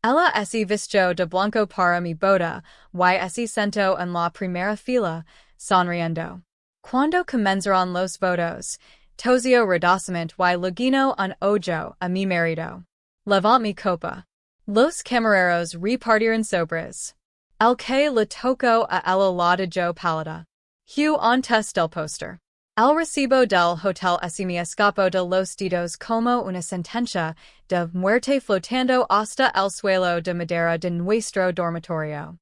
Ella ese visto de blanco para mi boda, y ese sentó en la primera fila, sonriendo. Cuando comenzaron los votos, tosio redosamente y lugino un ojo a mi marido. Levant mi copa. Los camareros repartieron sobres. El que le tocó a ella la de yo palada. Hugh antes del poster. El recibo del hotel ese me escapó de los dedos como una sentencia de muerte flotando hasta el suelo de madera de nuestro dormitorio.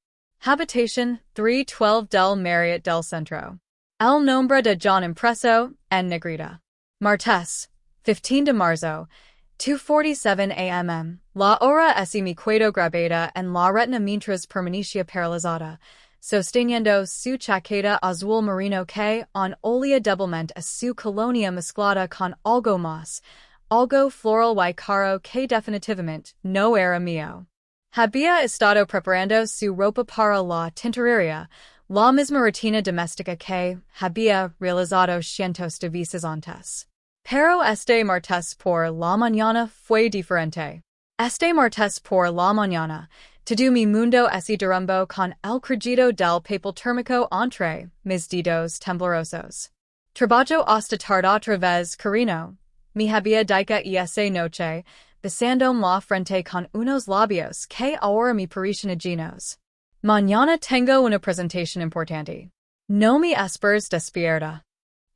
Habitación 312 del Marriott del Centro. El nombre de John impreso en negrita. Martes, 15 de marzo, 2:47 a.m. La hora ese me quedo grabada en la retina mientras permanecía paralizada, sosteniendo su chaqueta azul marino que on olía doblemente a su colonia mezclada con algo más, algo floral y caro que definitivamente no era mío. Había estado preparando su ropa para la tintorería, la misma rutina doméstica que había realizado cientos de veces antes. Pero este martes por la mañana fue diferente. Este martes por la mañana, todo mi mundo ese derrumbó con el crujido del papel térmico entre mis dedos temblorosos. Trabajo hasta tarde otra vez carino. Mi había dicha y esa noche, besando la frente con unos labios que ahora me parecen ajenos. Mañana tengo una presentación importante. No me esperes despierta.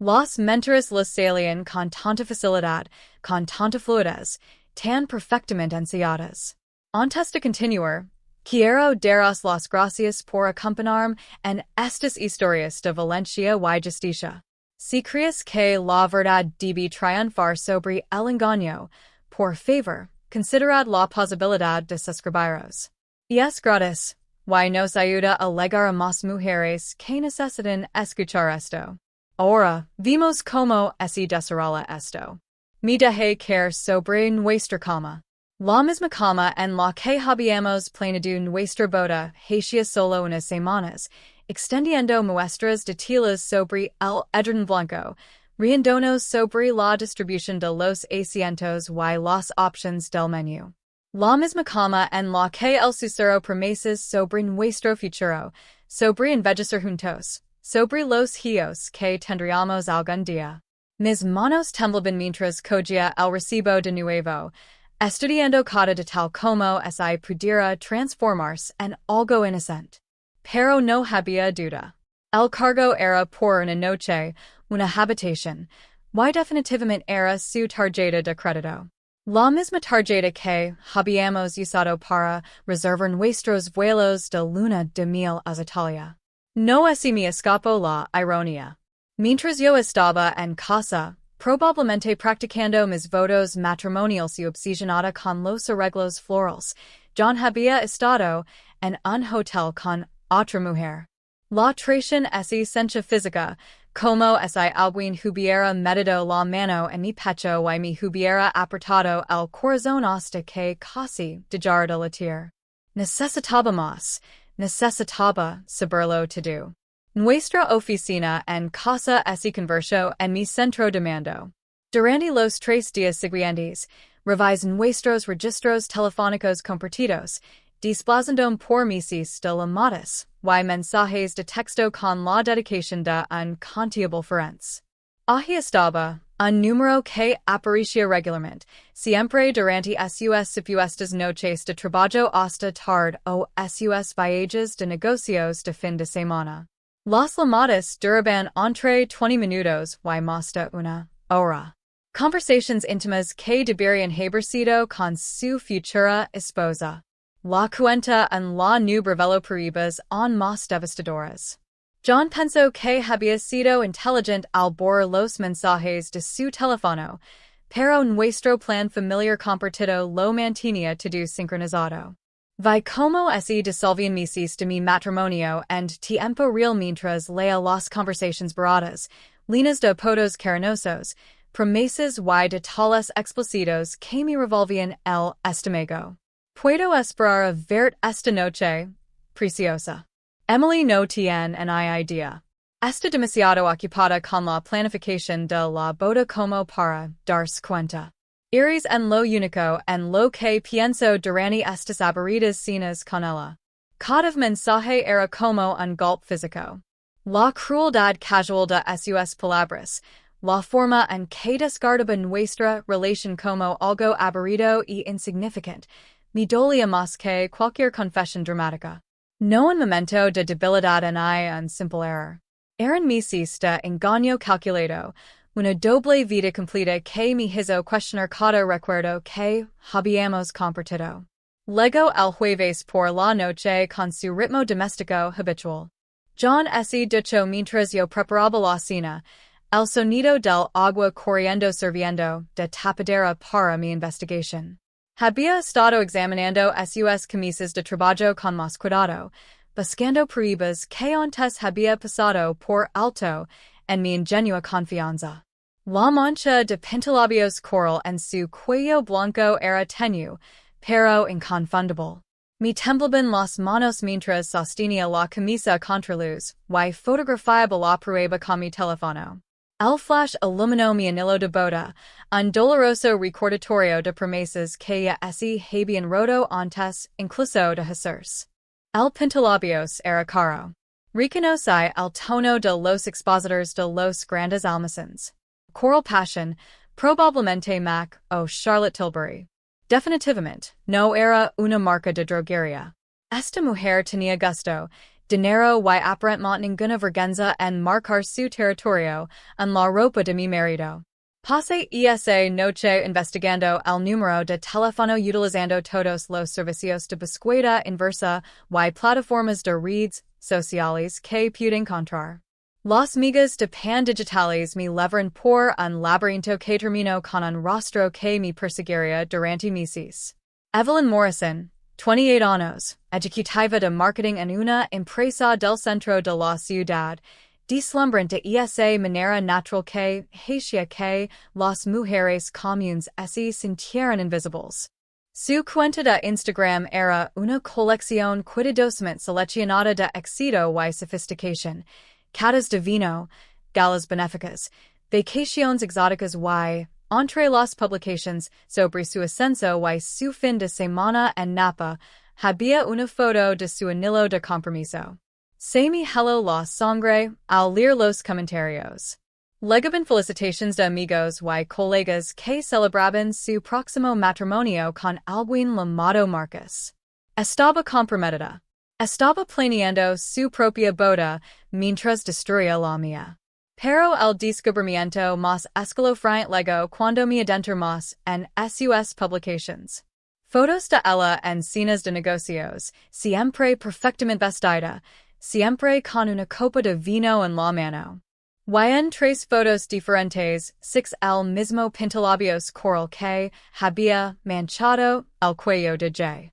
Las mentiras les salían con tanta facilidad, con tanta fluidez, tan perfectamente ensayadas. Antes de continuar, quiero daros las gracias por acompañarme en estas historias de Valencia y justicia. Si crees que la verdad debe triunfar sobre el engaño, por favor, considerad la posibilidad de suscribiros. Y es gratis, y nos ayuda a llegar a más mujeres que necesitan escuchar esto. Ahora, vimos cómo se desarrolla esto. Me dejé caer sobre nuestra cama. La misma cama en la que habíamos planeado nuestra boda hacía solo unas semanas, extendiendo muestras de telas sobre el edredón blanco, riéndonos sobre la distribución de los asientos y las opciones del menú. La misma cama en la que el susurro promesas sobre nuestro futuro, sobre envejecer juntos, sobre los hijos que tendríamos algún día. Mis manos temblaban mientras cogía el recibo de nuevo, estudiando cada detalle como si pudiera transformarse en algo inocente. Pero no había duda. El cargo era por una noche, una habitación, y definitivamente era su tarjeta de crédito. La misma tarjeta que habíamos usado para reservar nuestros vuelos de luna de miel a Italia. No se me escapó la ironía. Mientras yo estaba en casa, probablemente practicando mis votos matrimoniales y obsesionada con los arreglos florales, John había estado en un hotel con otra mujer. La traición es esencia física, como si alguien hubiera metido la mano en mi pecho y me hubiera apretado el corazón hasta que casi dejara de latir. Necesitaba más. Necesitaba saberlo todo. Nuestra oficina en casa se convirtió en mi centro de mando. Durante los 3 días siguientes, revisé nuestros registros telefónicos compartidos, desplazando por miles de llamadas y mensajes de texto con la dedicación de un contable forense. Ahí estaba, un número que aparecía regularmente, siempre durante sus supuestas noches de trabajo hasta tarde o sus viajes de negocios de fin de semana. Las llamadas duraban entre 20 minutos y más de una hora. Conversaciones íntimas que deberían haber sido con su futura esposa. La cuenta en la nube reveló pruebas aún más devastadoras. John pensó que había sido inteligente al borrar los mensajes de su teléfono, pero nuestro plan familiar compartido lo mantenía todo sincronizado. Vi como se disolvían meses de mi matrimonio en tiempo real mientras leía las conversaciones baratas, líneas de apodos cariñosos, promesas y detalles explícitos que me revolvían el estómago. Puedo esperar a ver esta noche, preciosa. Emily no tiene ni idea. Está demasiado ocupada con la planificación de la boda como para darse cuenta. Iris en lo único en lo que pienso durante estas aburridas cenas con ella. Cada mensaje era como un golpe físico. La crueldad casual de sus palabras, la forma en que descartaba nuestra relación como algo aburrido y insignificante, me dolía más que cualquier confesión dramática. No un momento de debilidad en un simple error. Eran meses de engaño calculado, una doble vida completa que me hizo cuestionar cada recuerdo que habíamos compartido. Llegó el jueves por la noche con su ritmo doméstico habitual. John ese dicho mientras yo preparaba la cena, el sonido del agua corriendo sirviendo de tapadera para mi investigación. Había estado examinando sus camisas de trabajo con más cuidado, buscando pruebas que antes había pasado por alto en mi ingenua confianza. La mancha de pintalabios coral en su cuello blanco era tenue, pero inconfundible. Me temblaban las manos mientras sostenía la camisa contra luz, y fotografiaba la prueba con mi teléfono. El flash iluminó mi anillo de boda, un doloroso recordatorio de promesas que ya ese habían roto antes, incluso de Jesús. El pintalabios era caro. Reconocí el tono de los expositores de los grandes almacenes. Coral Passion, probablemente Mac o Charlotte Tilbury. Definitivamente, no era una marca de droguería. Esta mujer tenía gusto, dinero y aparentemente ninguna vergüenza en marcar su territorio en la ropa de mi marido. Pasé esa noche investigando el número de teléfono utilizando todos los servicios de búsqueda inversa y plataformas de redes sociales que pude encontrar. Las migas de pan digitales me llevaron por un laberinto que terminó con un rostro que me perseguiría durante meses. Evelyn Morrison, 28 años, ejecutiva de marketing en una empresa del centro de la ciudad, deslumbrante de esa manera natural que hacía que las mujeres comunes se sintieran invisibles. Su cuenta de Instagram era una colección cuidadosamente seleccionada de éxito y sofisticación, catas de vino, galas benéficas, vacaciones exóticas y, entre las publications sobre su ascenso y su fin de semana en Napa, había una foto de su anillo de compromiso. Se me heló la sangre al leer los comentarios. Llegaban felicitaciones de amigos y colegas que celebraban su próximo matrimonio con alguien llamado Marcus. Estaba comprometida. Estaba planeando su propia boda mientras destruía la mía. Pero el descubrimiento más escalofriante llegó cuando me adentré más en sus publications. Fotos de ella en cenas de negocios, siempre perfectamente vestida, siempre con una copa de vino en la mano. Y en 3 fotos diferentes, 6 el mismo pintalabios coral que había manchado el cuello de J.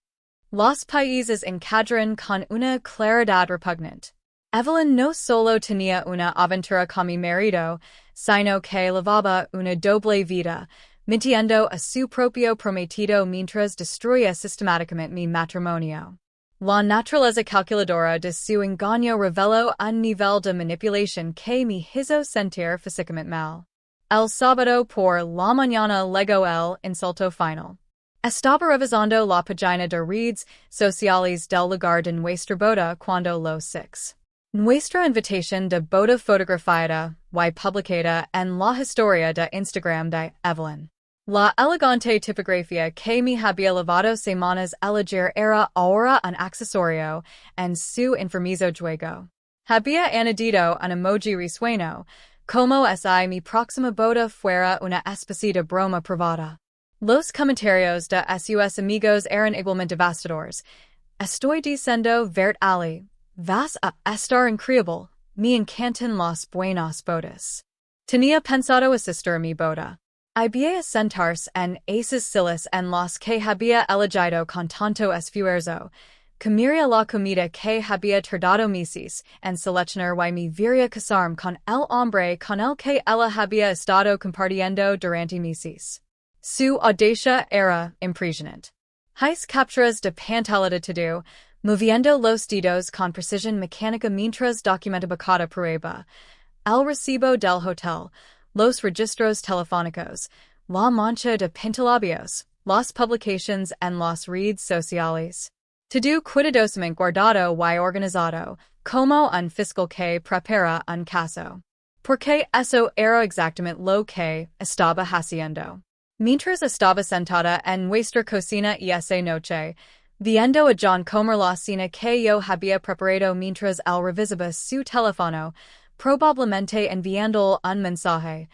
Los países encuadran con una claridad repugnante. Evelyn no solo tenía una aventura con mi marido, sino que llevaba una doble vida, mintiendo a su propio prometido mientras destruía sistemáticamente mi matrimonio. La naturaleza calculadora de su engaño reveló un nivel de manipulación que me hizo sentir físicamente mal. El sábado por la mañana llegó el insulto final. Estaba revisando la página de redes sociales del lugar de nuestra boda cuando los 6. Nuestra invitación de boda fotografiada y publicada en la historia de Instagram de Evelyn. La elegante tipografía que me había llevado semanas elegir era ahora un accesorio en su enfermizo juego. Había añadido un emoji risueño, como si mi próxima boda fuera una especie de broma privada. Los comentarios de sus amigos eran igualmente devastadores. Estoy diciendo verdad. Vas a estar increíble. Me encantan las buenas bodas. Tenía pensado asistir a mi boda. Había sentarse en esas sillas en las que había elegido con tanto esfuerzo. Cambiaría la comida que había tardado meses en seleccionar y me vería casarme con el hombre con el que ella había estado compartiendo durante meses. Su audacia era impresionante. His capturas de pantalla de todo, moviendo los dedos con precisión mecánica mientras documentaba cada prueba. El recibo del hotel, los registros telefónicos, la mancha de pintalabios, las publications en las redes sociales. To do cuidadosamente guardado y organizado, como un fiscal que prepara un caso. Porque eso era exactamente lo que estaba haciendo. Mientras estaba sentada en nuestra cocina y esa noche, viendo a John comer la cena que yo había preparado mientras él revisaba su teléfono, probablemente enviando un mensaje,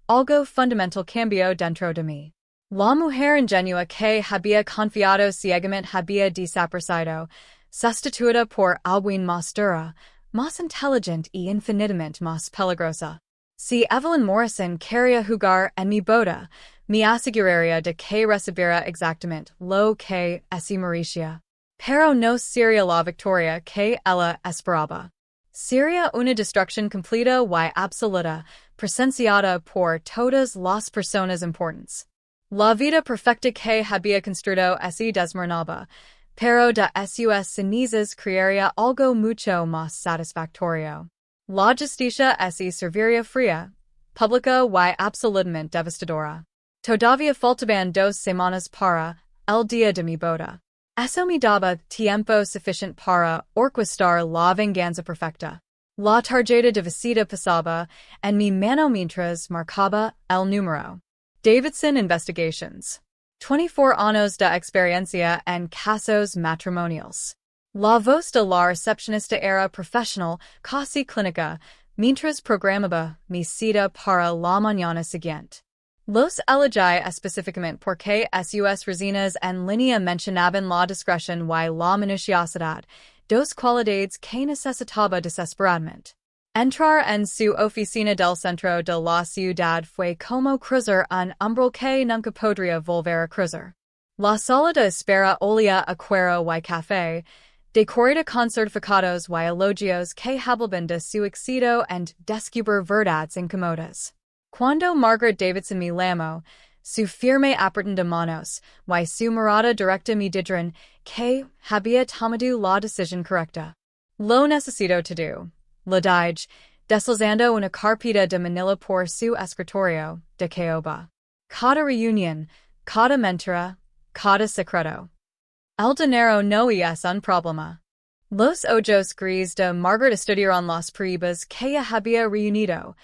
algo fundamental cambió dentro de mí. La mujer ingenua que había confiado ciegamente había desaparecido, sustituida por alguien más dura, más inteligente y infinitamente más peligrosa. Si Evelyn Morrison quería jugar en mi boda, me aseguraría de que recibiera exactamente lo que ella merecía. Pero no sería la victoria que ella esperaba. Sería una destrucción completa y absoluta, presenciada por todas las personas importantes. La vida perfecta que había construido ese desmoronaba, pero de sus cenizas crearía algo mucho más satisfactorio. La justicia ese serviría fría, pública y absolutamente devastadora. Todavía faltaban 2 semanas para el día de mi boda. Eso me daba tiempo suficiente para orquestar la venganza perfecta. La tarjeta de visita pasaba en mi mano mientras marcaba el número. Davidson Investigations. 24 años de experiencia en casos matrimoniales. La voz de la recepcionista era profesional, casi clínica, mientras programaba mi cita para la mañana siguiente. Los elegí específicamente porque sus resinas en línea mencionaban la discreción y la minuciosidad, dos cualidades que necesitaba desesperadamente. Entrar en su oficina del centro de la ciudad fue como cruzar un umbral que nunca podría volver a cruzar. La sala de espera olía a cuero y café, decorada con certificados y elogios que hablaban de su éxito en descubrir verdades incómodas. Cuando Margaret Davidson me llamó, su firme apretón de manos y su mirada directa me dijeron que había tomado la decisión correcta. Lo necesito todo. Le dije, deslizando una carpeta de Manila por su escritorio, de caoba. Cada reunión, cada mentira, cada secreto. El dinero no es un problema. Los ojos gris de Margaret estudiaron las pruebas que había reunido,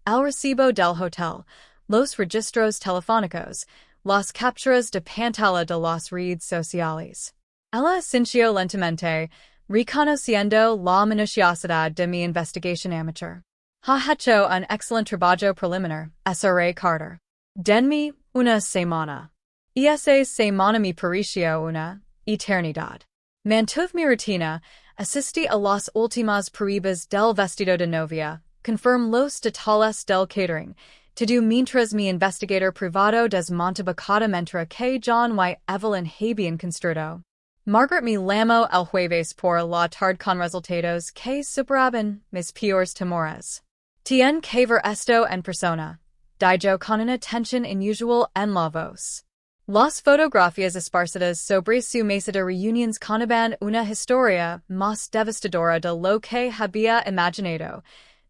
el recibo del hotel, los registros telefónicos, las capturas de pantalla de las redes sociales. Ella sintió lentamente, reconociendo la minuciosidad de mi investigación amateur. Ha hecho un excelente trabajo preliminar, S.R.A. Carter. Denme una semana. Y esa semana me pareció una eternidad. Mantuve mi rutina, asistí a las últimas pruebas del vestido de novia, confirm los detalles del catering, todo mientras mi investigador privado desmontaba cada mentira que John y Evelyn habían construido. Margaret me llamó el jueves por la tarde con resultados que superaban mis peores temores. Tiene que ver esto en persona, dijo con una tensión inusual en la voz. Las fotografías esparcidas sobre su mesa de reuniones contaban una historia más devastadora de lo que había imaginado.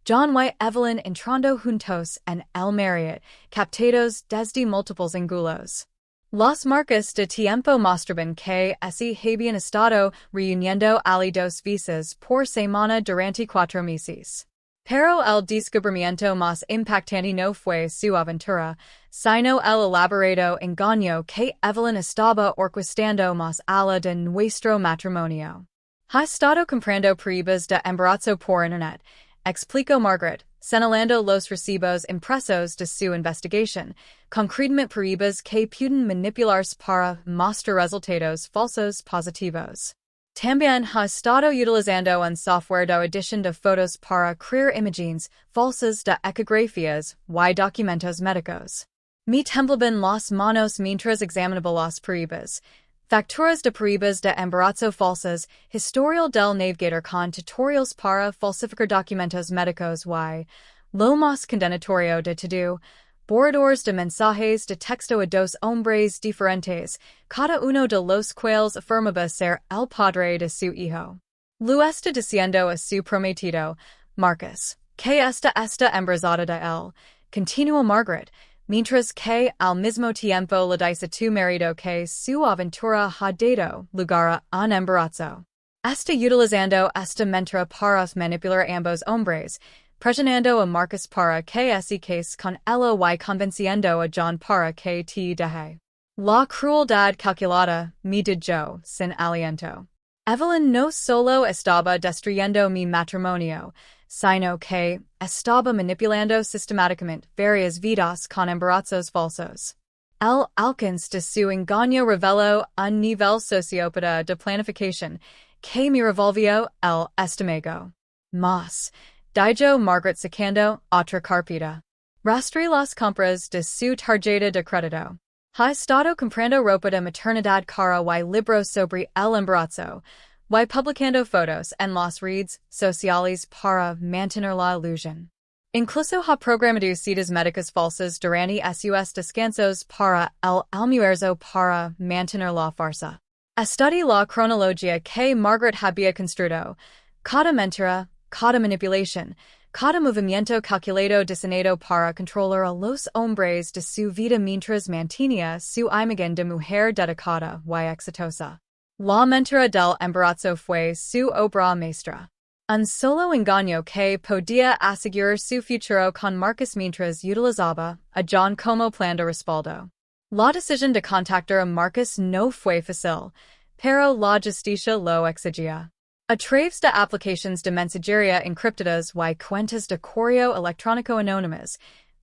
John y Evelyn entrando juntos en el Marriott, captados desde múltiples ángulos. Las marcas de tiempo mostraban que así habían estado reuniendo ali 2 veces por semana durante 4 meses. Pero el descubrimiento más impactante no fue su aventura, sino el elaborado engaño que Evelyn estaba orquestando más allá de nuestro matrimonio. Ha estado comprando pruebas de embarazo por internet, explicó Margaret, señalando los recibos impresos de su investigación, concretamente pruebas que pueden manipularse para mostrar resultados falsos positivos. También ha estado utilizando un software de edición de fotos para crear imágenes falsas de ecografías y documentos médicos. Me temblaban las manos mientras examinaba las pruebas. Facturas de pruebas de embarazo falsas, historial del navigator con tutorials para falsificar documentos médicos y, lo más condenatorio de todo, borradores de mensajes de texto a 2 hombres diferentes, cada uno de los cuales afirmaba ser el padre de su hijo. Lo está diciendo a su prometido, Marcus, que está embarazada de él, continuó Margaret, Mientras que al mismo tiempo la dice tu marido que su aventura ha dado lugar a un embarazo. Está utilizando esta mentira para manipular a ambos hombres, presionando a Marcus para que se case con ella y convenciendo a John para que te deje. La crueldad calculada, me dijo, sin aliento. Evelyn no solo estaba destruyendo mi matrimonio, sino que estaba manipulando sistemáticamente varias vidas con embarazos falsos. El alcance de su engaño reveló un nivel sociópata de planificación que me revolvió el estómago. Mas, dijo Margaret sacando otra carpeta. Rastré las compras de su tarjeta de crédito. Ha estado comprando ropa de maternidad cara y libros sobre el embarazo, y publicando fotos en las redes sociales para mantener la ilusión. Incluso ha programado citas médicas falsas durante sus descansos para el almuerzo para mantener la farsa. Estudié la cronología que Margaret había construido, cada mentira, cada manipulación, cada movimiento calculado diseñado para controlar a los hombres de su vida mientras mantenía su imagen de mujer dedicada y exitosa. La mentira del embarazo fue su obra maestra. Un solo engaño que podía asegurar su futuro con Marcus mientras utilizaba a John como plan de respaldo. La decisión de contactar a Marcus no fue fácil, pero la justicia lo exigía. A través de aplicaciones de mensajería encriptadas y cuentas de correo electrónico anónimas,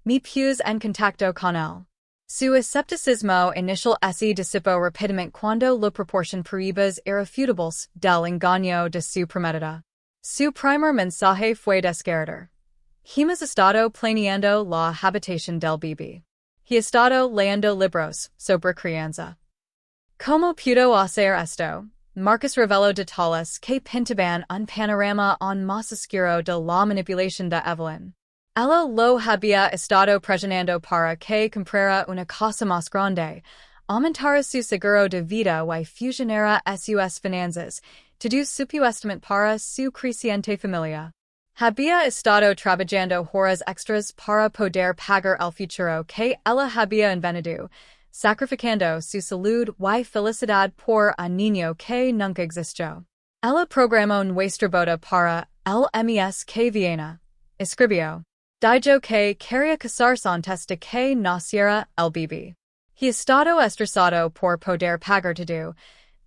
me puse en contacto con él. Su escepticismo inicial se disipó rápidamente cuando lo proporcionó pruebas irrefutables del engaño de su prometida. Su primer mensaje fue descartar. Hemos estado planeando la habitación del bebé. He estado leyendo libros sobre crianza. ¿Cómo pudo hacer esto? Marcus reveló detalles que pintaban un panorama aún más oscuro de la manipulación de Evelyn. Ella lo había estado presionando para que comprara una casa más grande, aumentara su seguro de vida y fusionara sus finanzas, todo supuestamente para su creciente familia. Había estado trabajando horas extras para poder pagar el futuro que ella había inventado, sacrificando su salud y felicidad por un niño que nunca existió. Ella programó nuestra boda para el mes que viene. Escribió. Dijo que quería casarse antes de que naciera el bebé. He estado estresado por poder pagar todo,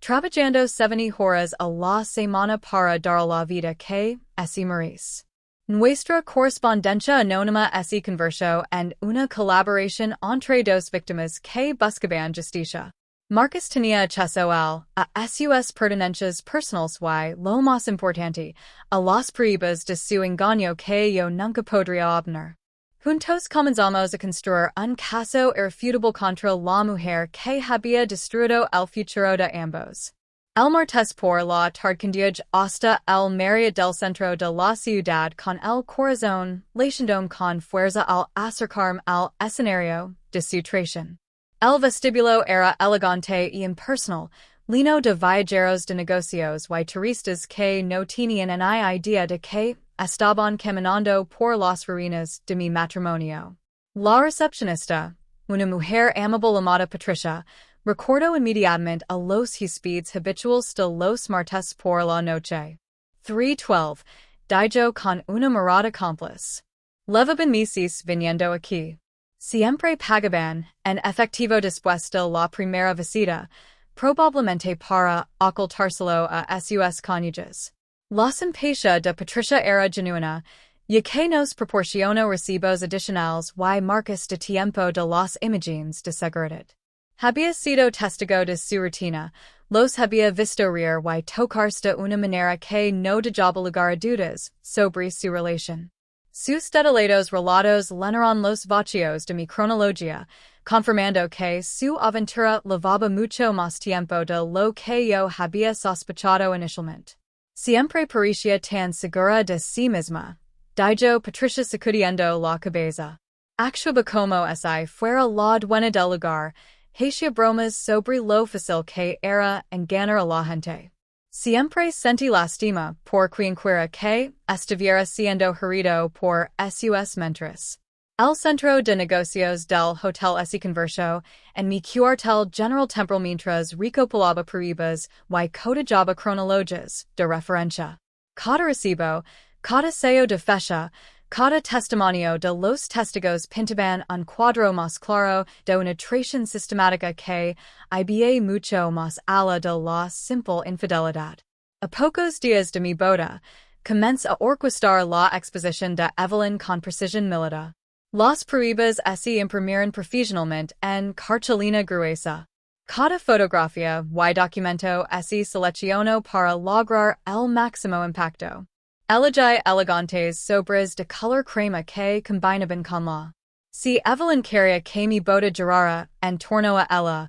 trabajando 70 horas a la semana para dar la vida que se merece. Nuestra correspondencia anónima se convirtió en una colaboración entre dos víctimas que buscaban justicia. Marcus tenía acceso a sus pertenencias personales y, lo más importante, a las pruebas de su engaño que yo nunca podría obtener. Juntos comenzamos a construir un caso irrefutable contra la mujer que había destruido el futuro de ambos. El martes por la tarde condujo hasta el María del centro de la ciudad con el corazón latiendo con fuerza al acercarme al escenario de su traición. El vestíbulo era elegante y impersonal, lleno de viajeros de negocios y turistas que no tenían ni idea de que estaban caminando por las ruinas de mi matrimonio. La recepcionista, una mujer amable llamada Patricia, recordó inmediatamente a los huéspedes habituales de los martes por la noche. 3:12, dijo con una mirada cómplice. Llevaban meses viniendo aquí. Siempre pagaban en efectivo después de la primera visita, probablemente para ocultárselo a sus cónyuges. La simpatía de Patricia era genuina, ya que nos proporcionó recibos adicionales y marcas de tiempo de las imágenes de seguridad. Había sido testigo de su rutina, los había visto reír y tocarse de una manera que no dejaba lugar a dudas sobre su relación. Sus detalles relatos llenaron los vacíos de mi cronología, confirmando que su aventura llevaba mucho más tiempo de lo que yo había sospechado inicialmente. Siempre parecía tan segura de sí misma, dijo Patricia sacudiendo la cabeza. Actuaba como si fuera la dueña del lugar, hacía bromas sobre lo fácil que era engañar a la gente. Siempre sentí lástima por quien quiera que estuviera siendo herido por sus mentiras. El centro de negocios del hotel ese converso, en mi cuartel general temporal mientras recopilaba peribas y codejaba cronologias de referencia. Cada recibo, cada sello de fecha, cada testimonio de los testigos pintaban un cuadro más claro de una traición sistemática que iba mucho más allá de la simple infidelidad. A pocos días de mi boda, comencé a orquestar la exposición de Evelyn con precisión militar. Las peribas se imprimieron profesionalmente en cartulina gruesa. Cada fotografía y documento se seleccionó para lograr el máximo impacto. Elegí elegantes sobres de color crema que combinaban con la. Si Evelyn quería que mi boda durara en torno a ella,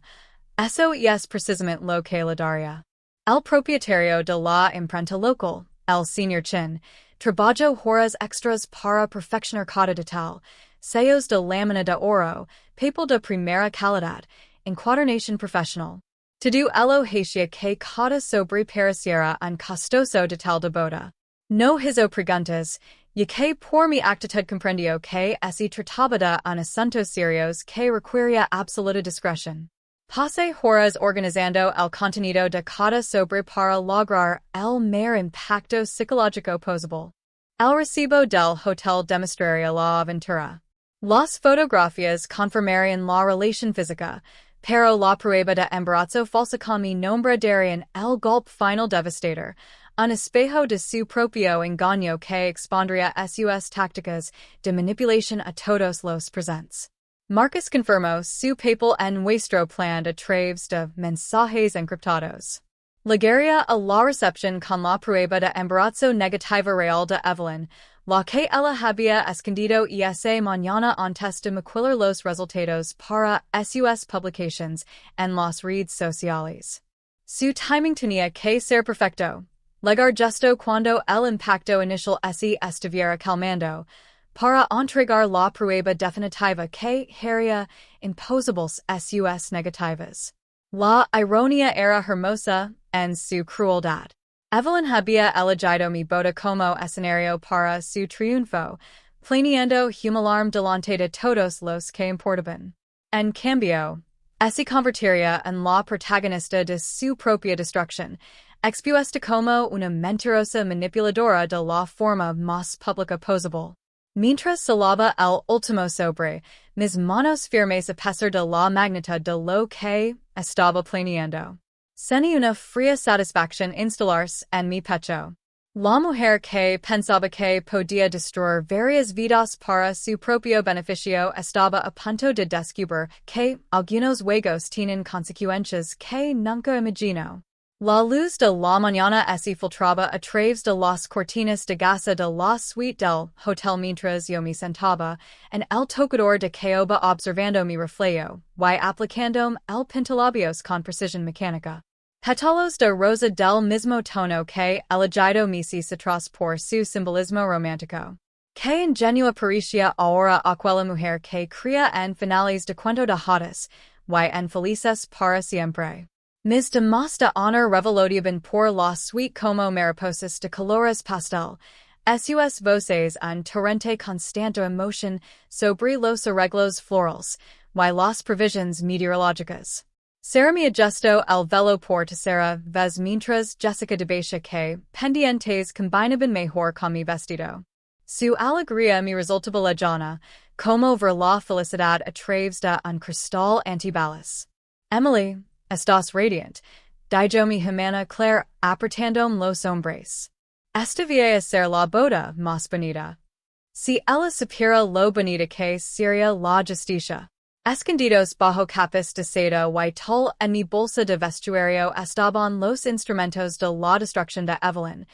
eso es precisamente lo que le daría. El propietario de la imprenta local, el señor Chin, trabajó horas extras para perfeccionar cada detalle, sellos de lámina de oro, papel de primera calidad, encuadernación profesional. Todo ello hacía que cada sobre pareciera un costoso detalle de boda. No hizo preguntas, ya que por mi actitud comprendió que se trataba de un asunto serios que requería absoluta discreción. Pasé horas organizando el contenido de cada sobre para lograr el mayor impacto psicológico posible. El recibo del hotel demostraría la aventura. Las fotografías confirmarían la relación física, pero la prueba de embarazo falsa con mi nombre darían el golpe final devastador, un espejo de su propio engaño que expondría sus tácticas de manipulación a todos los presentes. Marcus confirmó su papel en nuestro plan a través de mensajes encriptados. Llegaría a la recepción con la prueba de embarazo negativa real de Evelyn, la que ella había escondido esa mañana antes de maquilar los resultados para sus publications en las redes sociales. Su timing tenía que ser perfecto. Llegar justo cuando el impacto inicial estuviera calmando, para entregar la prueba definitiva que haría imposibles sus negativas. La ironía era hermosa en su crueldad. Evelyn había elegido mi boda como escenario para su triunfo, planeando humillarme delante de todos los que importaban. En cambio, se convertiría en la protagonista de su propia destrucción, expuesta como una mentirosa manipuladora de la forma más pública posible. Mientras salaba el último sobre, mis manos firmes a pesar de la magnitud de lo que estaba planeando. Sentí una fría satisfacción instalarse en mi pecho. La mujer que pensaba que podía destruir varias vidas para su propio beneficio estaba a punto de descubrir que algunos juegos tienen consecuencias que nunca imaginó. La luz de la mañana se filtraba a través de las cortinas de gasa de la suite del hotel mientras yo me sentaba en el tocador de caoba observando mi reflejo y aplicándome el pintalabios con precisión mecánica. Pétalos de rosa del mismo tono que elegido mi citras por su simbolismo romántico. Que ingenua parecía ahora aquella mujer que cría en finales de cuento de hadas y en felices para siempre. Mis damas de honor revolucionaban por la suite como mariposas de colores pastel, sus voces un torrente constante de emoción sobre los arreglos florales y las previsiones meteorológicas. Será mi adjusto el velo por tercera vez mientras Jessica debatia que pendientes combinaban mejor con mi vestido. Su alegría me resultaba lejana, como ver la felicidad a través de un cristal antibalas. Emily, estás radiant, dijo mi hermana Claire apretándome los hombres. Esta vía a ser la boda más bonita. Si ella supiera lo bonita que sería la justicia. Escondidos bajo capas de seda y tul en mi bolsa de vestuario estaban los instrumentos de la destrucción de Evelyn,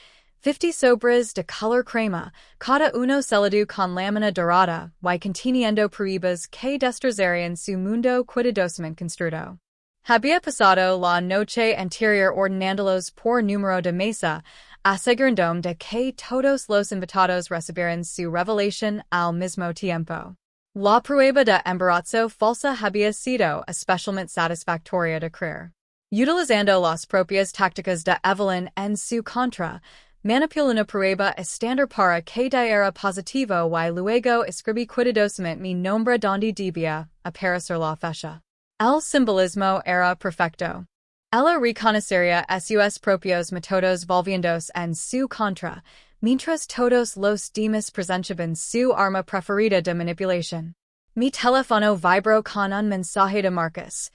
50 sobres de color crema, cada uno sellado con lámina dorada y conteniendo peribas que destrozarían su mundo cuidadosamente construido. Había pasado la noche anterior ordenándolos por número de mesa, asegurándome de que todos los invitados recibieran su revelación al mismo tiempo. La prueba de embarazo falsa había sido especialmente satisfactoria de creer. Utilizando las propias tácticas de Evelyn en su contra, manipula una prueba estándar para que diera positivo y luego escribí cuidadosamente mi nombre donde debía aparecer la fecha. El simbolismo era perfecto. Ella reconocería sus propios métodos volviéndose en su contra, mientras todos los demás presentaban su arma preferida de manipulación. Mi teléfono vibró con un mensaje de Marcus.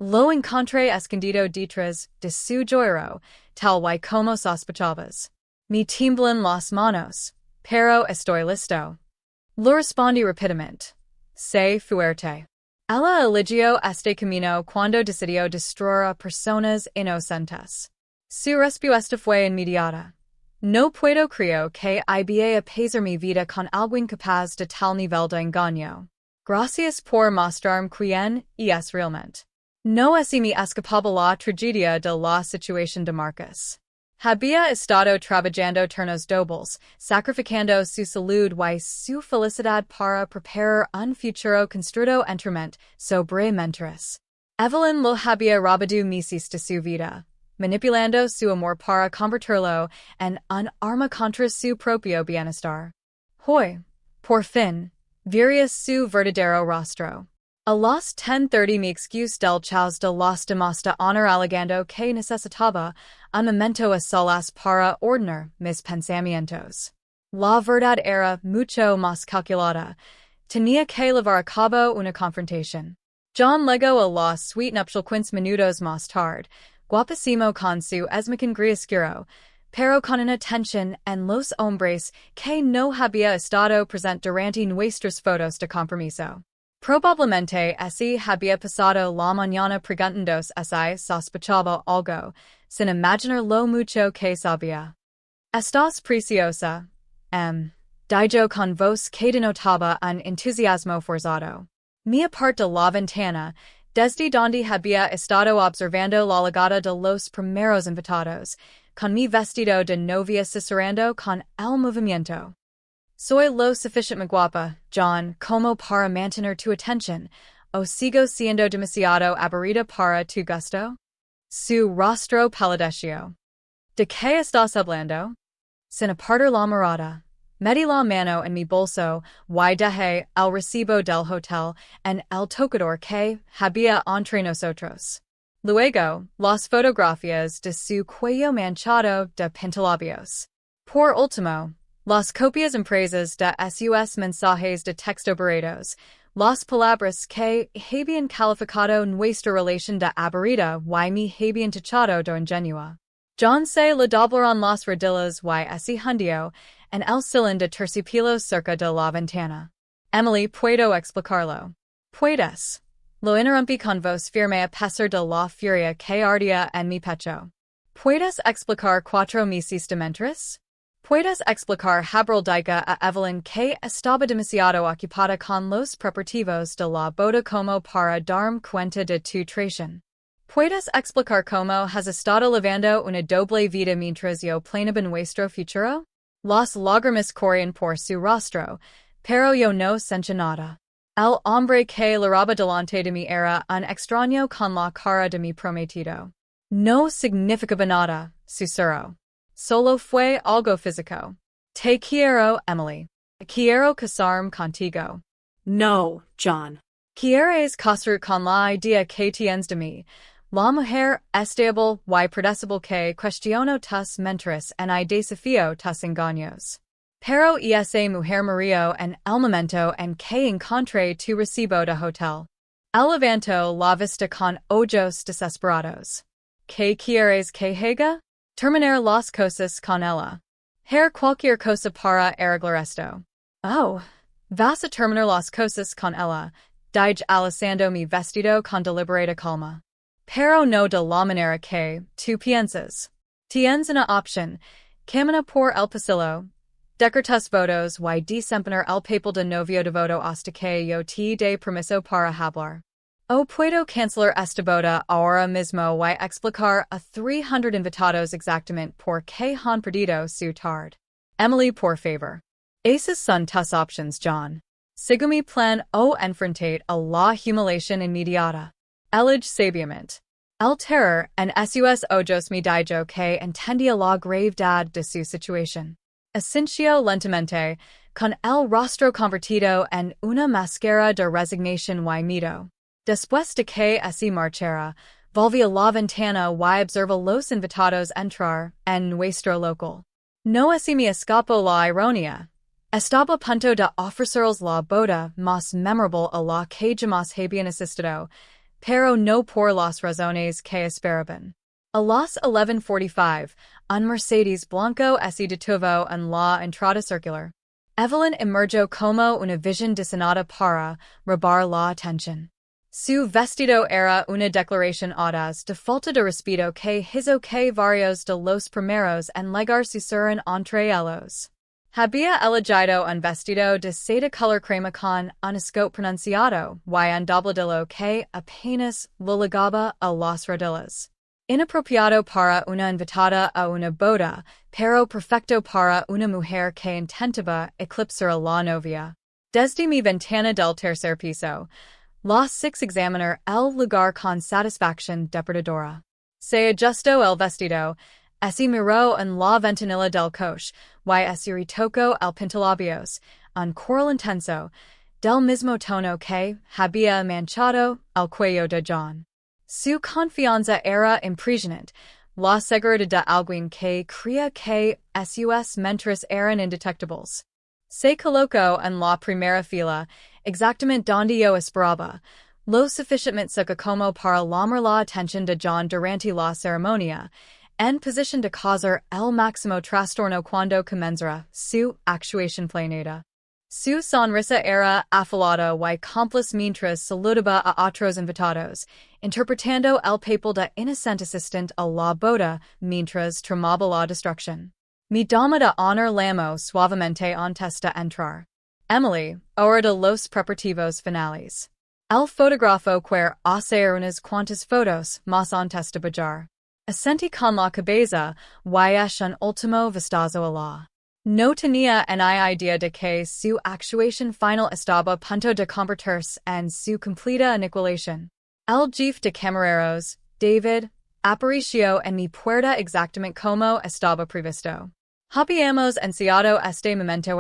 Lo encontré escondido detrás de su joyero, tal y como sospechabas. Me tiemblan las manos, pero estoy listo. Lo respondí rápidamente. Sé fuerte. Ella eligió este camino cuando decidió destruir a personas inocentes. Su respuesta fue inmediata. No puedo creer que iba a pasar mi vida con alguien capaz de tal nivel de engaño. Gracias por mostrarme quién es realmente. No así me escapaba la tragedia de la situación de Marcus. Había estado trabajando turnos dobles, sacrificando su salud y su felicidad para preparar un futuro construido enteramente sobre mentiras. Evelyn lo había robado meses de su vida, manipulando su amor para convertirlo en un arma contra su propio bienestar. Hoy, por fin, vería su verdadero rostro. A las 10:30 me excusé del chaos de las demás de honor alegando que necesitaba un momento a solas para ordenar mis pensamientos. La verdad era mucho más calculada. Tenía que llevar a cabo una confrontación. John llegó a la suite nuptial 15 minutos más tarde, guapísimo con su esmicón gris oscuro, pero con una tensión en los hombres que no había estado presente durante nuestras fotos de compromiso. Probablemente así había pasado la mañana preguntándose si sospechaba algo, sin imaginar lo mucho que sabía. Estás preciosa, dijo con voz que denotaba un entusiasmo forzado. Me aparté de la ventana, desde donde había estado observando la llegada de los primeros invitados, con mi vestido de novia susurrando con el movimiento. Soy lo suficientemente guapa, John, como para mantener tu atención, o sigo siendo demasiado aburrida para tu gusto? Su rostro palideció. ¿De qué estás hablando? Sin apartar la mirada, metí la mano en mi bolso y dejé el recibo del hotel en el tocador que había entre nosotros. Luego, las fotografías de su cuello manchado de pintalabios. Por último, las copias impresas de sus mensajes de texto borrados, las palabras que habían calificado nuestra relación de aburrida y me habían tachado de ingenua. John se le doblaron las rodillas y se hundió en el sillón de terciopelo cerca de la ventana. Emily, ¿puedo explicarlo? Puedes. Lo interrumpí con voz firme a pesar de la furia que ardía en mi pecho. ¿Puedes explicar 4 meses de mentiras? ¿Puedes explicar Habraldica a Evelyn que estaba demasiado ocupada con los preparativos de la boda como para darme cuenta de tu traición? ¿Puedes explicar cómo has estado llevando una doble vida mientras yo planeaba nuestro futuro? Las lágrimas corrían por su rostro, pero yo no sentí nada. El hombre que laraba delante de mí era un extraño con la cara de mi prometido. No significaba nada, susurró. Solo fue algo físico. Te quiero, Emily. Quiero casarme contigo. No, John. ¿Quieres casar con la idea que tienes de mí? La mujer estable y predecible que cuestiono tus mentiras en y desafío tus engaños. Pero esa mujer murió en el momento en que encontré tu recibo de hotel. Él levantó la vista con ojos desesperados. ¿Qué quieres que haga? Terminar las cosas con ella. Hacer cualquier cosa para arreglar esto. Oh, vas a terminar las cosas con ella, dije alisando mi vestido con deliberada calma. Pero no de la manera que tú piensas. Tienes una opción, camina por el pasillo, dejar tus votos y desempeñar el papel de novio devoto hasta que yo te dé permiso para hablar. O puedo cancelar esta boda ahora mismo y explicar a 300 invitados exactamente por qué han perdido su tarde. Emily, por favor. Esas son tus options, John. Sigo mi plan o enfrentar a la humiliación inmediata. Elige sabiamente. El terror en sus ojos me dijo que entendía la gravedad de su situación. Asincio lentamente, con el rostro convertido en una máscara de resignación y miedo. Después de que así marchara, volví a la ventana y observé los invitados entrar en nuestro local. No así me escapó la ironía. Estaba a punto de ofrecerles la boda más memorable a la que jamás habían asistido, pero no por las razones que esperaban. A las 11:45, un Mercedes blanco se detuvo en la entrada circular. Evelyn emergió como una visión diseñada para robar la atención. Su vestido era una declaración audaz de falta de respeto que hizo que varios de los primeros en llegar susurran entre ellos. Había elegido un vestido de seda color crema con un escote pronunciado y un dobladillo que apenas lo ligaba a las rodillas. Inapropiado para una invitada a una boda, pero perfecto para una mujer que intentaba eclipsar a la novia. Desde mi ventana del tercer piso, Los six examiner el lugar con satisfacción deportadora. Se ajustó el vestido, se miró en la ventanilla del coche, y se retocó el pintalabios, un coral intenso, del mismo tono que había manchado el cuello de John. Su confianza era impresionante, la seguridad de alguien que creía que sus mentiras eran indetectables. Se colocó en la primera fila, exactamente donde yo esperaba, lo suficientemente cerca como para llamar la atención de John durante la ceremonia, en posición de causar el máximo trastorno cuando comenzara su actuación planeada. Su sonrisa era afilada y cómplice mientras saludaba a otros invitados, interpretando el papel de inocente asistente a la boda mientras tramaba la destrucción. Mi dama de honor llamó suavemente antes de entrar. Emily, hora de los preparativos finales. El fotógrafo quiere hacer unas cuantas fotos más antes de bajar. Asentí con la cabeza y es un último vistazo a la. No tenía ni idea de que su actuación final estaba a punto de convertirse en su completa aniquilación. El jefe de camareros, David, apareció en mi puerta exactamente como estaba previsto. Habíamos ansiado este momento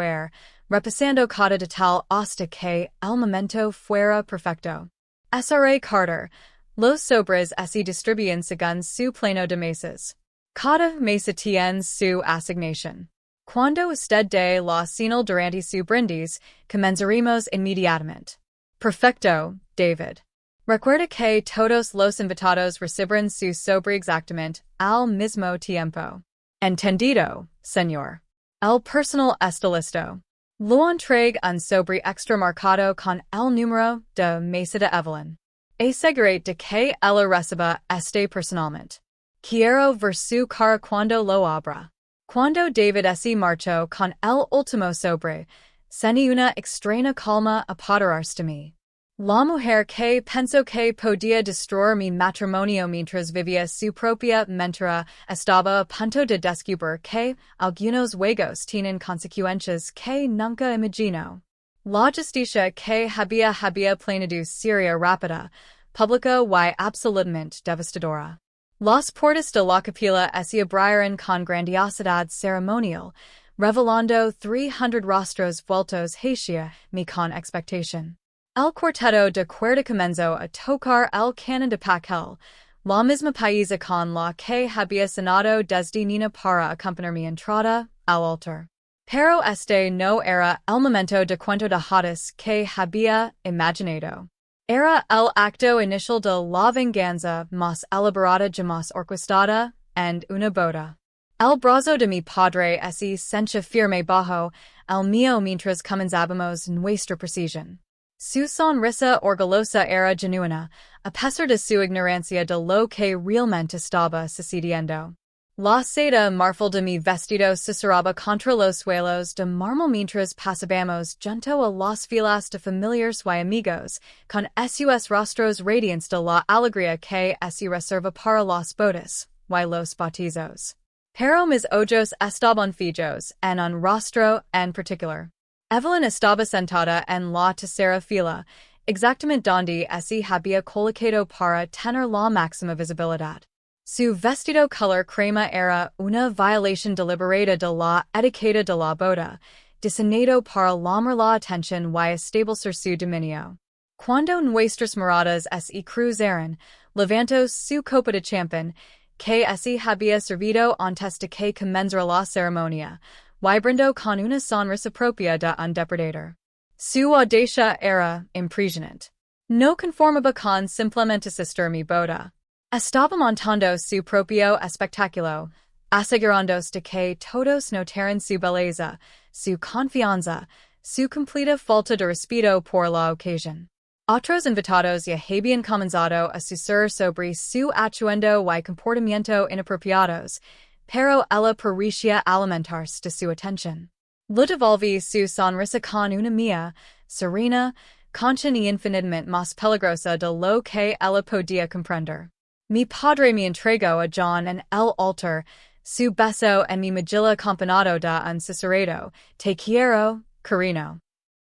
repasando cada detalle hasta que el momento fuera perfecto. S.R.A. Carter, los sobres se distribuyen según su plano de mesas. Cada mesa tiene su asignación. Cuando usted dé la señal durante su brindis, comenzaremos inmediatamente. Perfecto, David. Recuerda que todos los invitados recibirán su sobre exactamente al mismo tiempo. Entendido, señor. El personal está listo. Lo entregue un sobre extra marcado con el número de mesa de Evelyn. Asegurate de que ella reciba este personalmente. Quiero ver su cara cuando lo abra. Cuando David se marchó con el último sobre, sentí una extraña calma apoderarse de mí. La mujer que pensó que podía destruir mi matrimonio mientras vivía su propia mentira estaba a punto de descubrir que algunos juegos tienen consecuencias que nunca imaginó. La justicia que había planeado sería rápida, pública y absolutamente devastadora. Las puertas de la capilla se abrieron con grandiosidad ceremonial, revelando 300 rostros vueltos hacia mí con expectación. El cuarteto de cuerda comenzó a tocar el canon de papel, la misma pieza con la que había sonado desde niña para acompañar mi entrada al altar. Pero este no era el momento de cuento de hadas que había imaginado. Era el acto inicial de la venganza más elaborada jamás orquestada en una boda. El brazo de mi padre se sentía firme bajo el mío mientras comenzábamos nuestra procesión. Su sonrisa orgullosa era genuina, a pesar de su ignorancia de lo que realmente estaba sucediendo. La seda marfil de mi vestido susurraba contra los suelos de mármol mientras pasábamos junto a las filas de familiares y amigos, con sus rostros radiantes de la alegría que se reserva para las bodas y los bautizos. Pero mis ojos estaban fijos en un rostro en particular. Evelyn estaba sentada en la tercera fila, exactamente donde ese había colocado para tener la máxima visibilidad. Su vestido color crema era una violación deliberada de la etiqueta de la boda, diseñado para llamar la atención y establecer su dominio. Cuando nuestras miradas se cruzaron, levantó su copa de champán, que se había servido antes de que comenzara la ceremonia, y brindó con una sonrisa propia de un depredador. Su audacia era impresionante. No conformaba con simplemente asistir mi boda. Estaba montando su propio espectáculo, asegurándose de que todos notaran su belleza, su confianza, su completa falta de respeto por la ocasión. Otros invitados ya habían comenzado a susurrar sobre su atuendo y comportamiento inapropiados, pero ella parecía alimentarse de su atención. Le devolví su sonrisa con una mía, serena, concha y infinitamente más peligrosa de lo que ella podía comprender. Mi padre me entregó a John en el altar, su beso en mi mejilla acompañado de un susurrado, te quiero, cariño.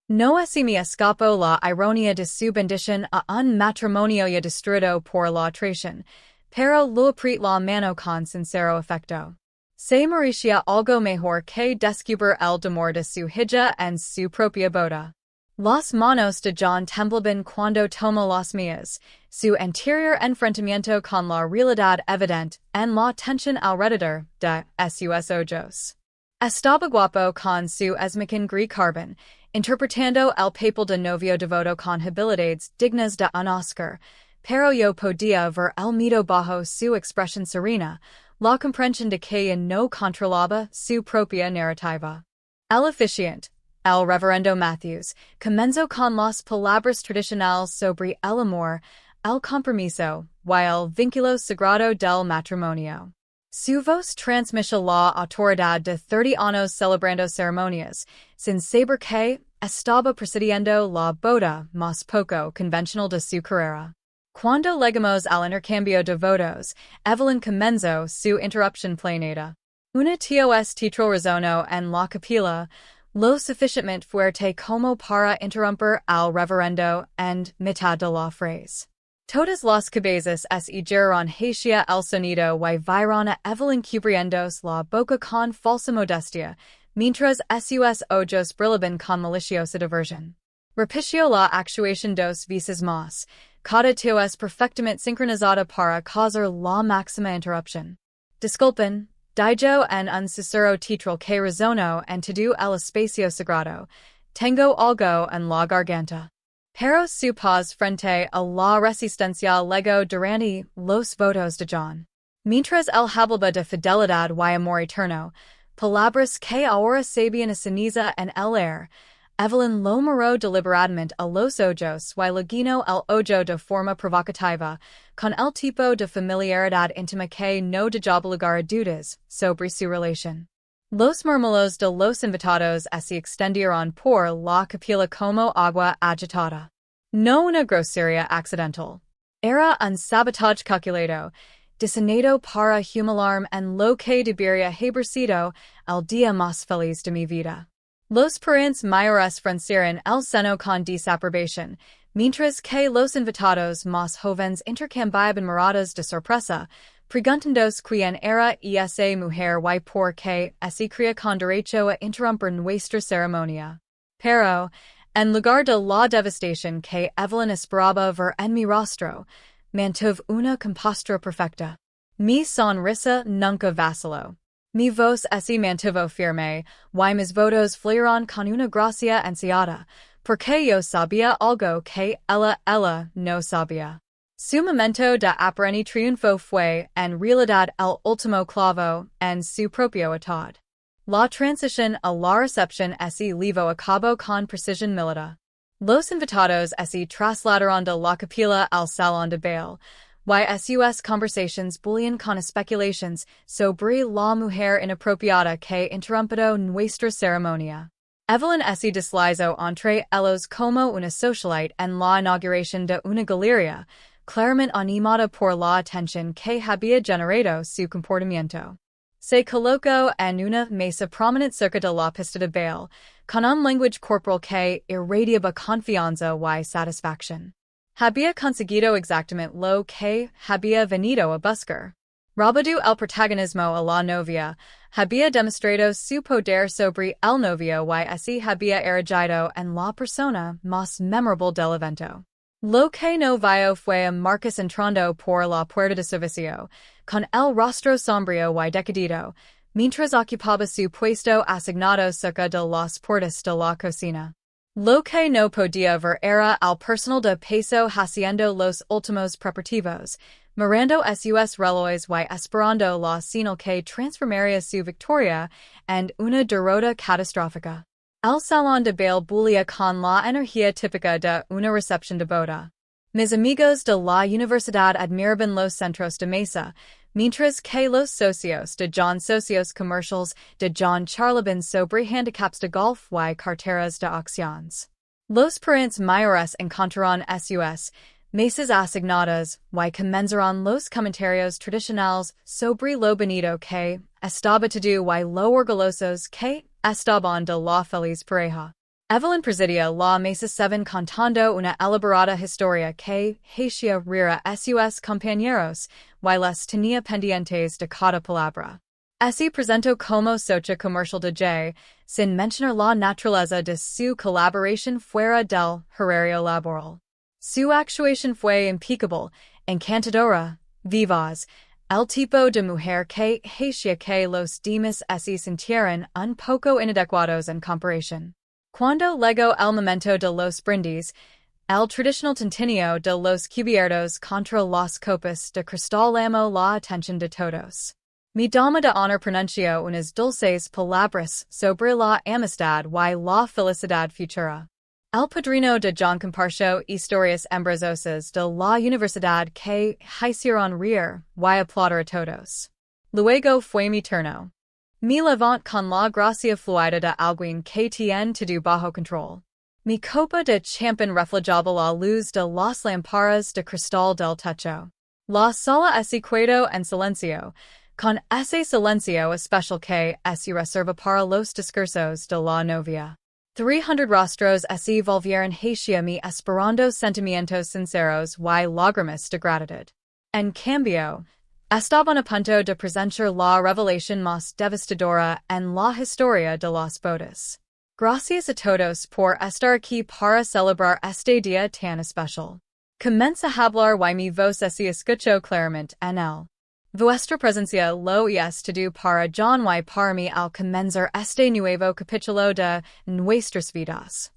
No se me escapó la ironía de su bendición a un matrimonio ya destruido por la traición, pero lo apreté la mano con sincero afecto. Se merecía algo mejor que descubrir el demor de su hija en su propia boda. Las manos de John temblaban cuando tomó las mías, su anterior enfrentamiento con la realidad evidente en la tensión alrededor de sus ojos. Estaba guapo con su esmaquin gris carbon, interpretando el papel de novio devoto con habilidades dignas de un Oscar, pero yo podía ver el miedo bajo su expresión serena, la comprensión de que no controlaba su propia narrativa. El oficiante, el reverendo Matthews, comenzó con las palabras tradicionales sobre el amor, el compromiso, y el vínculo sagrado del matrimonio. Su voz transmitió la autoridad de 30 años celebrando ceremonias, sin saber que estaba presidiendo la boda más poco convencional de su carrera. Cuando llegamos al intercambio de votos, Evelyn comenzó su interrupción planeada. Una tos titro resonó en la capilla, lo suficientemente fuerte como para interrumpir al reverendo en mitad de la frase. Todas las cabezas se giraron hacia el sonido y vieron a Evelyn cubriéndose la boca con falsa modestia, mientras sus ojos brillaban con maliciosa diversión. Repitió la actuación dos veces más, cada tos perfectamente sincronizada para causar la máxima interrupción. Disculpen, dijo en un susurro titral que resonó en todo el espacio sagrado, tengo algo en la garganta. Pero su paz frente a la resistencia legó durante los votos de John. Mientras él hablaba de fidelidad y amor eterno, palabras que ahora sabían a ceniza en el aire, Evelyn lo miró deliberadamente a los ojos y le guiñó el ojo de forma provocativa, con el tipo de familiaridad íntima que no dejaba lugar a dudas sobre su relación. Los murmullos de los invitados se extendieron por la capilla como agua agitada. No una grosería accidental. Era un sabotaje calculado, diseñado para humilarme en lo que debería haber sido el día más feliz de mi vida. Los parents mayores fruncieron el seno con desaprobación, mientras que los invitados más jóvenes intercambiaban miradas de sorpresa, preguntándose quién era esa mujer y por qué se creía con derecho a interrumpir nuestra ceremonia. Pero, en lugar de la devastación que Evelyn esperaba ver en mi rostro, mantuve una compostura perfecta. Mi sonrisa nunca vaciló. Mi voz se mantuvo firme, y mis votos fluyeron con una gracia ansiada, porque yo sabía algo que ella no sabía. Su momento de aparente triunfo fue, en realidad, el último clavo en su propio ataúd. La transición a la recepción se llevó a cabo con precisión militar. Los invitados se trasladaron de la capilla al salón de baile, y sus conversations bulían con especulaciones sobre la mujer inapropiada que interrumpió nuestra ceremonia. Evelyn se deslizó entre ellos como una socialite en la inauguración de una galería, claramente animada por la atención que había generado su comportamiento. Se coloco en una mesa prominent cerca de la pista de baile, con un language corporal que irradiaba confianza y satisfaction. Había conseguido exactamente lo que había venido a buscar. Robado el protagonismo a la novia, había demostrado su poder sobre el novio y así había erigido en la persona más memorable del evento. Lo que no vio fue a Marcus entrando por la puerta de servicio, con el rostro sombrío y decidido, mientras ocupaba su puesto asignado cerca de las puertas de la cocina. Lo que no podía ver era al personal de peso haciendo los últimos preparativos, mirando sus relojes y esperando la señal que transformaría su victoria en una derrota catastrófica. El salón de baile bullía con la energía típica de una recepción de boda. Mis amigos de la universidad admiraban los centros de mesa, mientras que los socios de John socios comercials de John charlaban sobre handicaps de golf y carteras de acciones. Los parents mayores encontraron sus mesas asignadas y comenzaron los comentarios tradicionales sobre lo bonito que estaba todo y lo orgullosos que estaban de la feliz pareja. Evelyn presidia la mesa 7 contando una elaborada historia que hacía reír a sus compañeros y les tenía pendientes de cada palabra. Se presentó como socia comercial de J, sin mencionar la naturaleza de su colaboración fuera del horario laboral. Su actuación fue impecable, encantadora, vivaz, el tipo de mujer que hacía que los demás se sintieran un poco inadecuados en comparación. Cuando llegó el momento de los brindis, el tradicional tintineo de los cubiertos contra las copas de cristal llamó la atención de todos. Mi dama de honor pronunció unas dulces palabras sobre la amistad y la felicidad futura. El padrino de John compartió historias embarazosas de la universidad que hicieron reír y aplaudir a todos. Luego fue mi turno. Me levanté con la gracia fluida de alguien que tiene todo bajo control. Mi copa de champán reflejaba la luz de las lámparas de cristal del techo. La sala se quedó en silencio, con ese silencio especial que se reserva para los discursos de la novia. 300 rostros se volvieron hacia mí esperando sentimientos sinceros y lágrimas de gratitud. En cambio, estaban a punto de presenciar la revelación más devastadora en la historia de las bodas. Gracias a todos por estar aquí para celebrar este día tan especial. Comienza a hablar y mi voz se escuchó claramente en él. Vuestra presencia lo es todo para John y para mí al comenzar este nuevo capítulo de nuestras vidas.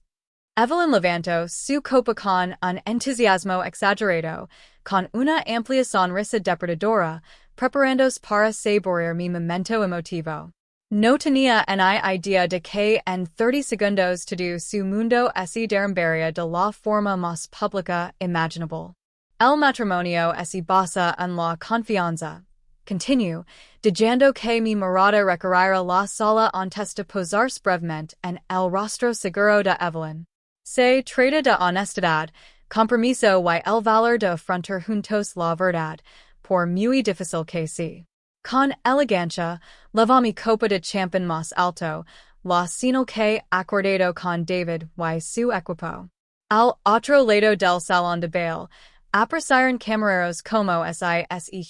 Evelyn levantó su copa con un entusiasmo exagerado, con una amplia sonrisa depredadora, preparándose para saborear mi momento emotivo. No tenía ni idea de que en 30 segundos todo su mundo se derrumbaría de la forma más pública imaginable. El matrimonio se basa en la confianza. Continuo, diciendo que mi mirada recorriera la sala antes de posarse brevemente en el rostro seguro de Evelyn. Se trata de honestidad, compromiso y el valor de afrontar juntos la verdad, por muy difícil que sea. Con elegancia, levé mi copa de champán más alto, la señal que acordado con David y su equipo. Al otro lado del salón de baile, apreciaron camareros como se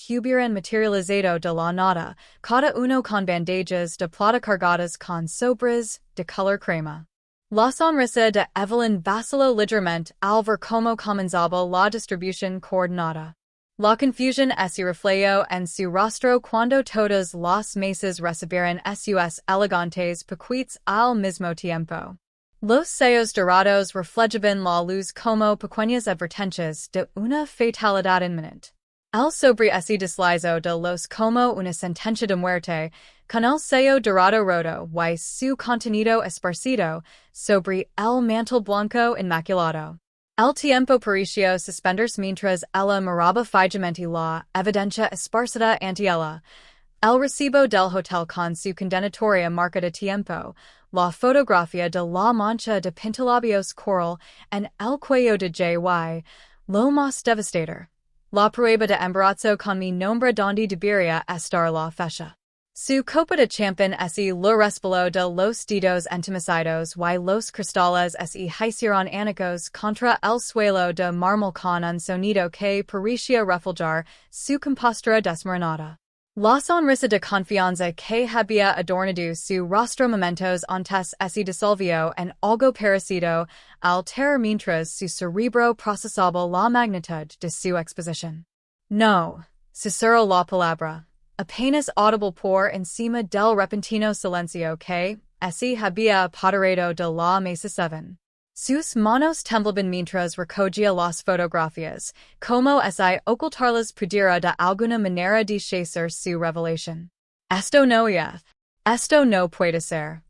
hubieran materializado de la nada, cada uno con bandejas de plata cargadas con sobres de color crema. La sonrisa de Evelyn vaciló ligeramente al ver cómo comenzaba la distribución coordinada. La confusión se reflejó en su rostro cuando todas las mesas recibieron sus elegantes paquetes al mismo tiempo. Los sellos dorados reflejaban la luz como pequeñas advertencias de una fatalidad inminente. El sobre se deslizó de los como una sentencia de muerte, con el sello dorado roto y su contenido esparcido sobre el mantel blanco inmaculado. El tiempo pareció suspenderse mientras ella miraba fijamente la evidencia esparcida ante ella. El recibo del hotel con su condenatoria marca de tiempo, la fotografía de la mancha de pintalabios coral en el cuello de J.Y., lo más devastador. La prueba de embarazo con mi nombre donde debería estar la fecha. Su copa de champion se lo respaldo de los dedos entumecidos y los cristales se hicieron anicos contra el suelo de mármol con un sonido que parecía reflejar su compostura desmoronada. La sonrisa de confianza que había adornado su rostro momentos antes se disolvió en algo parecido al terror mientras su cerebro procesaba la magnitud de su exposición. No, susurró la palabra, apenas audible por encima del repentino silencio que se había apoderado de la mesa 7. Sus manos temblaban mientras recogía las fotografías, como si ocultarlas pudiera de alguna manera deshacer su revelación. Esto no es. Esto no puede ser.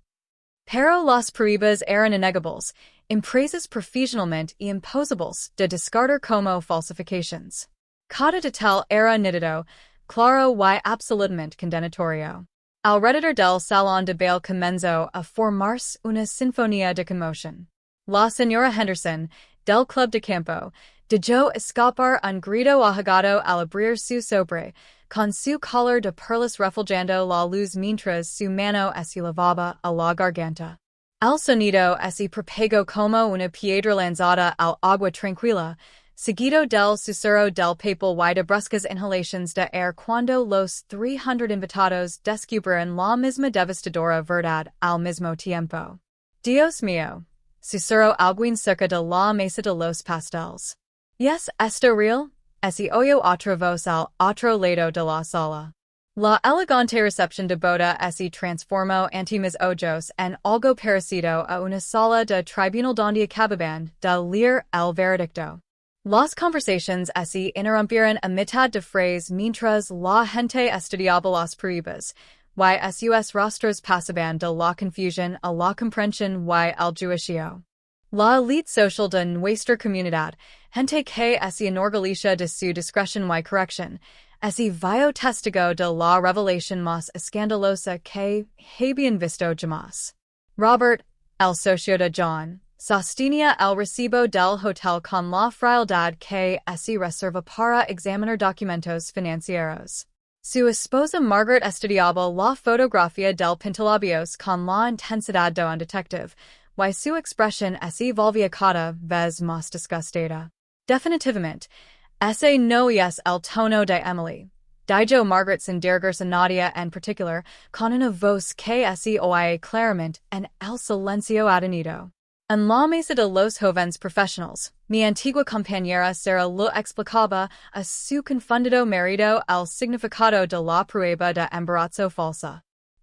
Pero las pruebas eran innegables, impresas profesionalmente y imposibles de descartar como falsificaciones. Cada detalle era nítido, claro y absolutamente condenatorio. Alrededor del salón de baile comenzó a formarse una sinfonía de conmoción. La señora Henderson, del club de campo, dejó escapar un grito ahogado al abrir su sobre, con su collar de perlas reflejando la luz mientras su mano se lavaba a la garganta. El sonido se propagó como una piedra lanzada al agua tranquila, seguido del susurro del papel y de bruscas inhalaciones de aire cuando los 300 invitados descubrieron la misma devastadora verdad al mismo tiempo. Dios mío, susurró alguien cerca de la mesa de los pasteles. ¿Es esto real? Se oyó otra voz al otro lado de la sala. La elegante recepción de boda se transformó ante mis ojos en algo parecido a una sala de tribunal donde acababan de leer el veredicto. Las conversaciones se interrumpieron a mitad de frase mientras la gente estudiaba las pruebas, y sus rostros pasaban de la confusión a la comprensión y el juicio. La elite social de nuestra comunidad, gente que se enorgullece de su discreción y corrección, se vio testigo de la revelación más escandalosa que habían visto jamás. Robert, el socio de John, sostenía el recibo del hotel con la frialdad que se reserva para examinar documentos financieros. Su esposa Margaret estudiaba la fotografía del pintalabios con la intensidad de un detective, y su expresión se volvía cada vez más disgustada. Definitivamente, ese no es el tono de Emily, dijo Margaret sin dirigirse a Nadia en particular, con una voz que se oía claramente en el silencio atenido. En la mesa de los jóvenes profesionales, mi antigua compañera Sarah lo explicaba a su confundido marido el significado de la prueba de embarazo falsa.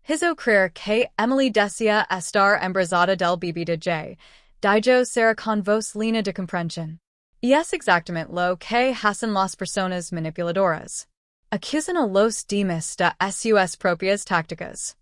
Hizo creer que Emily decía estar embarazada del bebé de Jay, dijo Sarah con voz llena de comprensión. Y es exactamente lo que hacen las personas manipuladoras. Acusan a los demás de sus propias tácticas.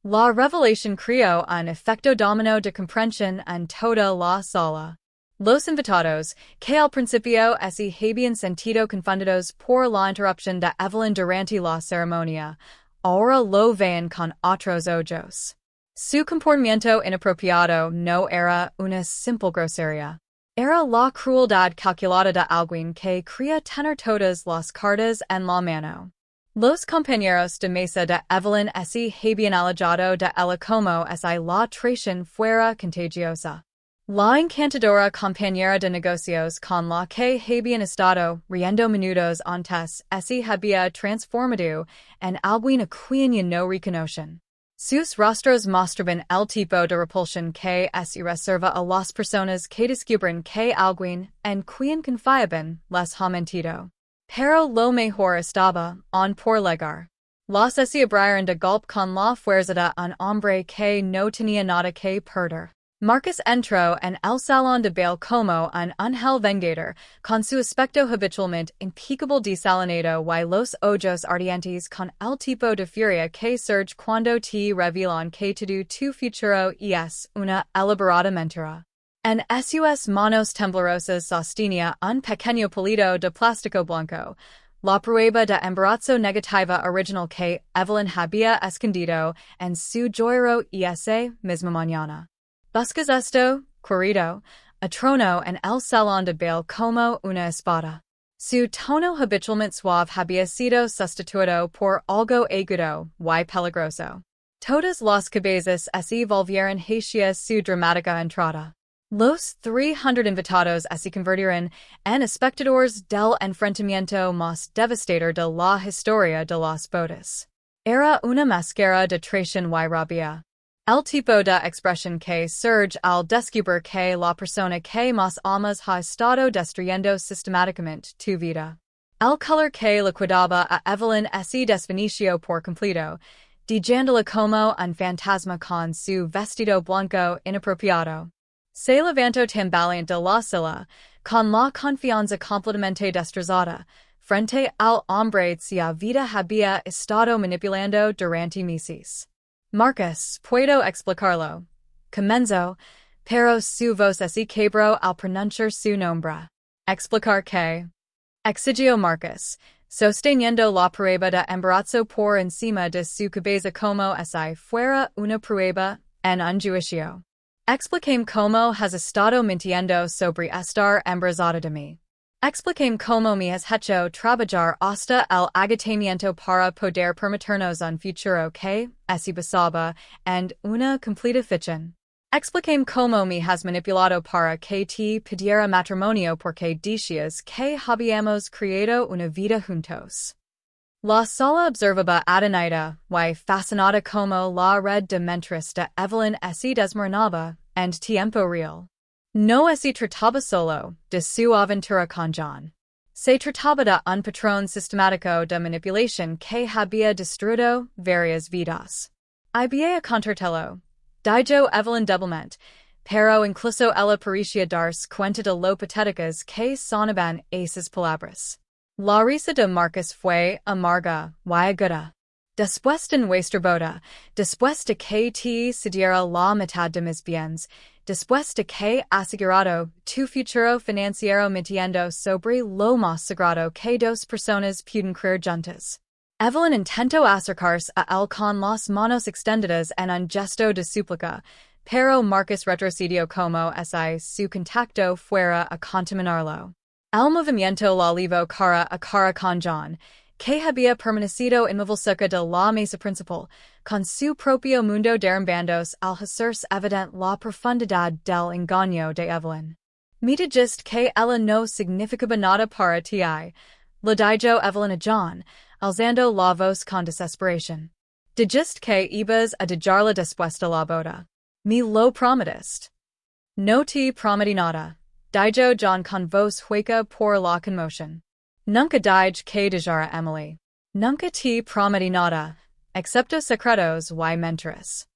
La revelación creó un efecto dominó de comprensión en toda la sala. Los invitados, que al principio se habían sentido confundidos por la interrupción de Evelyn durante la ceremonia, ahora lo veían con otros ojos. Su comportamiento inapropiado no era una simple grosería. Era la crueldad calculada de alguien que quería tener todas las cartas en la mano. Los compañeros de mesa de Evelyn se habían alejado de ella como si la traición fuera contagiosa. La encantadora compañera de negocios con la que habían estado riendo minutos antes se había transformado en alguien a quien no reconocen. Sus rostros mostraban el tipo de repulsión que se reserva a las personas que descubren que alguien en quien confiaban les ha mentido. Pero lo mejor estaba aún por llegar. Las se abrieron de golpe con la fuerza de un hombre que no tenía nada que perder. Marcus entró en el salón de baile como un ángel vengador, con su aspecto habitualmente impecable desalinado y los ojos ardientes con el tipo de furia que surge cuando te revelan que todo tu futuro es una elaborada mentira. En sus manos temblorosas sostenía un pequeño palito de plástico blanco, la prueba de embarazo negativa original que Evelyn había escondido en su joyero esa misma mañana. ¿Buscas esto, querido? A trono en el salón de baile como una espada. Su tono habitualmente suave había sido sustituido por algo agudo y peligroso. Todas las cabezas así volvieron hacia su dramática entrada. Los 300 invitados así convirtieron en espectadores del enfrentamiento más devastador de la historia de las bodas. Era una máscara de traición y rabia. El tipo de expresión que surge al descubrir que la persona que más amas ha estado destruyendo sistemáticamente tu vida. El color que le cuidaba a Evelyn se desvaneció por completo, dejándola como un fantasma con su vestido blanco inapropiado. Se levantó tambaleante de la silla, con la confianza completamente destrozada, frente al hombre cuya vida había estado manipulando durante meses. Marcus, puedo explicarlo. Comenzó, pero su voz se quebró al pronunciar su nombre. Explicar que. Exigió Marcus, sosteniendo la prueba de embarazo por encima de su cabeza como si fuera una prueba en un juicio. Expliquem cómo has estado mintiendo sobre estar embarazada de mí. Expliquem cómo me has hecho trabajar hasta el agotamiento para poder permitirnos un futuro que se basaba en una completa ficción. Expliquem cómo me has manipulado para que te pidiera matrimonio porque decías que habíamos creado una vida juntos. La sala observaba atonida y fascinada como la red de mentiras de Evelyn se desmoronaba en tiempo real. No se trataba solo de su aventura con John. Se trataba de un patrón sistemático de manipulación que había destruido varias vidas. Había contártelo, dijo Evelyn doblemente, pero incluso ella parecía darse cuenta de lo patéticas que sonaban esas palabras. La risa de Marcus fue amarga y aguda. Después de nuestra boda, después de que te cediera la mitad de mis bienes, después de que asegurado tu futuro financiero mintiendo sobre lo más sagrado que dos personas pueden creer juntas. Evelyn intentó acercarse a él con las manos extendidas en un gesto de súplica, pero Marcus retrocedió como si su contacto fuera a contaminarlo. El movimiento la llevó cara a cara con John, que había permanecido inmóvil cerca de la mesa principal, con su propio mundo derrumbándose al hacerse evidente la profundidad del engaño de Evelyn. Me dijiste que ella no significaba nada para ti, le dijo Evelyn a John, alzando la voz con desesperación. Dijiste que ibas a dejarla después de la boda. Me lo prometiste. No te prometí nada, dijo John con voz hueca por la conmoción. Nunca dije que dejara Emily. Nunca te prometí nada, excepto secretos y mentiras.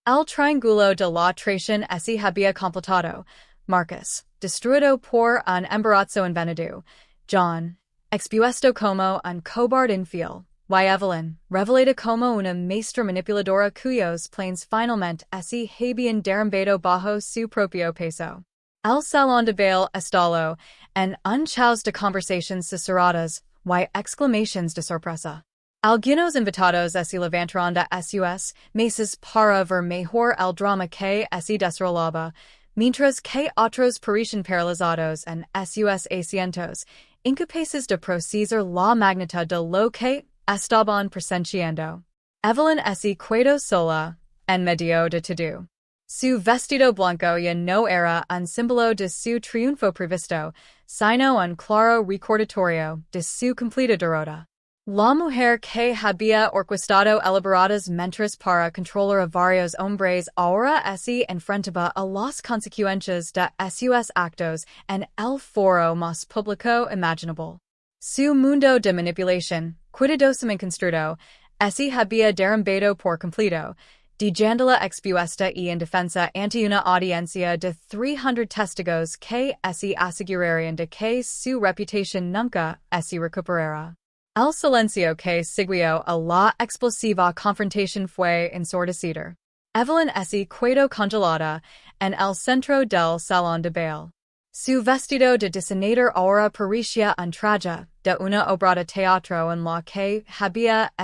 El triángulo de la traición se había completado, Marcus, destruido por un embarazo inventado, John, expuesto como un cobarde infiel, y Evelyn, revelada como una maestra manipuladora cuyos planes finalmente se habían derrumbado bajo su propio peso. El salón de baile estalló en un caos de conversaciones susurradas y exclamaciones de sorpresa. Algunos invitados se levantaron de sus mesas para ver mejor el drama que se desarrollaba, mientras que otros parecían paralizados en sus asientos, incapaces de procesar la magnitud de lo que estaban presenciando. Evelyn se quedó sola, en medio de todo. Su vestido blanco ya no era un símbolo de su triunfo previsto, sino un claro recordatorio de su completa derrota. La mujer que había orquestado elaboradas mentiras para controlar a varios hombres ahora se enfrentaba a las consecuencias de sus actos en el foro más público imaginable. Su mundo de manipulación, cuidadosamente construido, se había derrumbado por completo, dejándola expuesta y indefensa ante una audiencia de 300 testigos que se asegurarían de que su reputación nunca se recuperara. El silencio que siguió a la explosiva confrontación fue ensordecido. Evelyn se quedó congelada en el centro del salón de baile. Su vestido de diseñador ahora parecía un traje de una obra de teatro en la que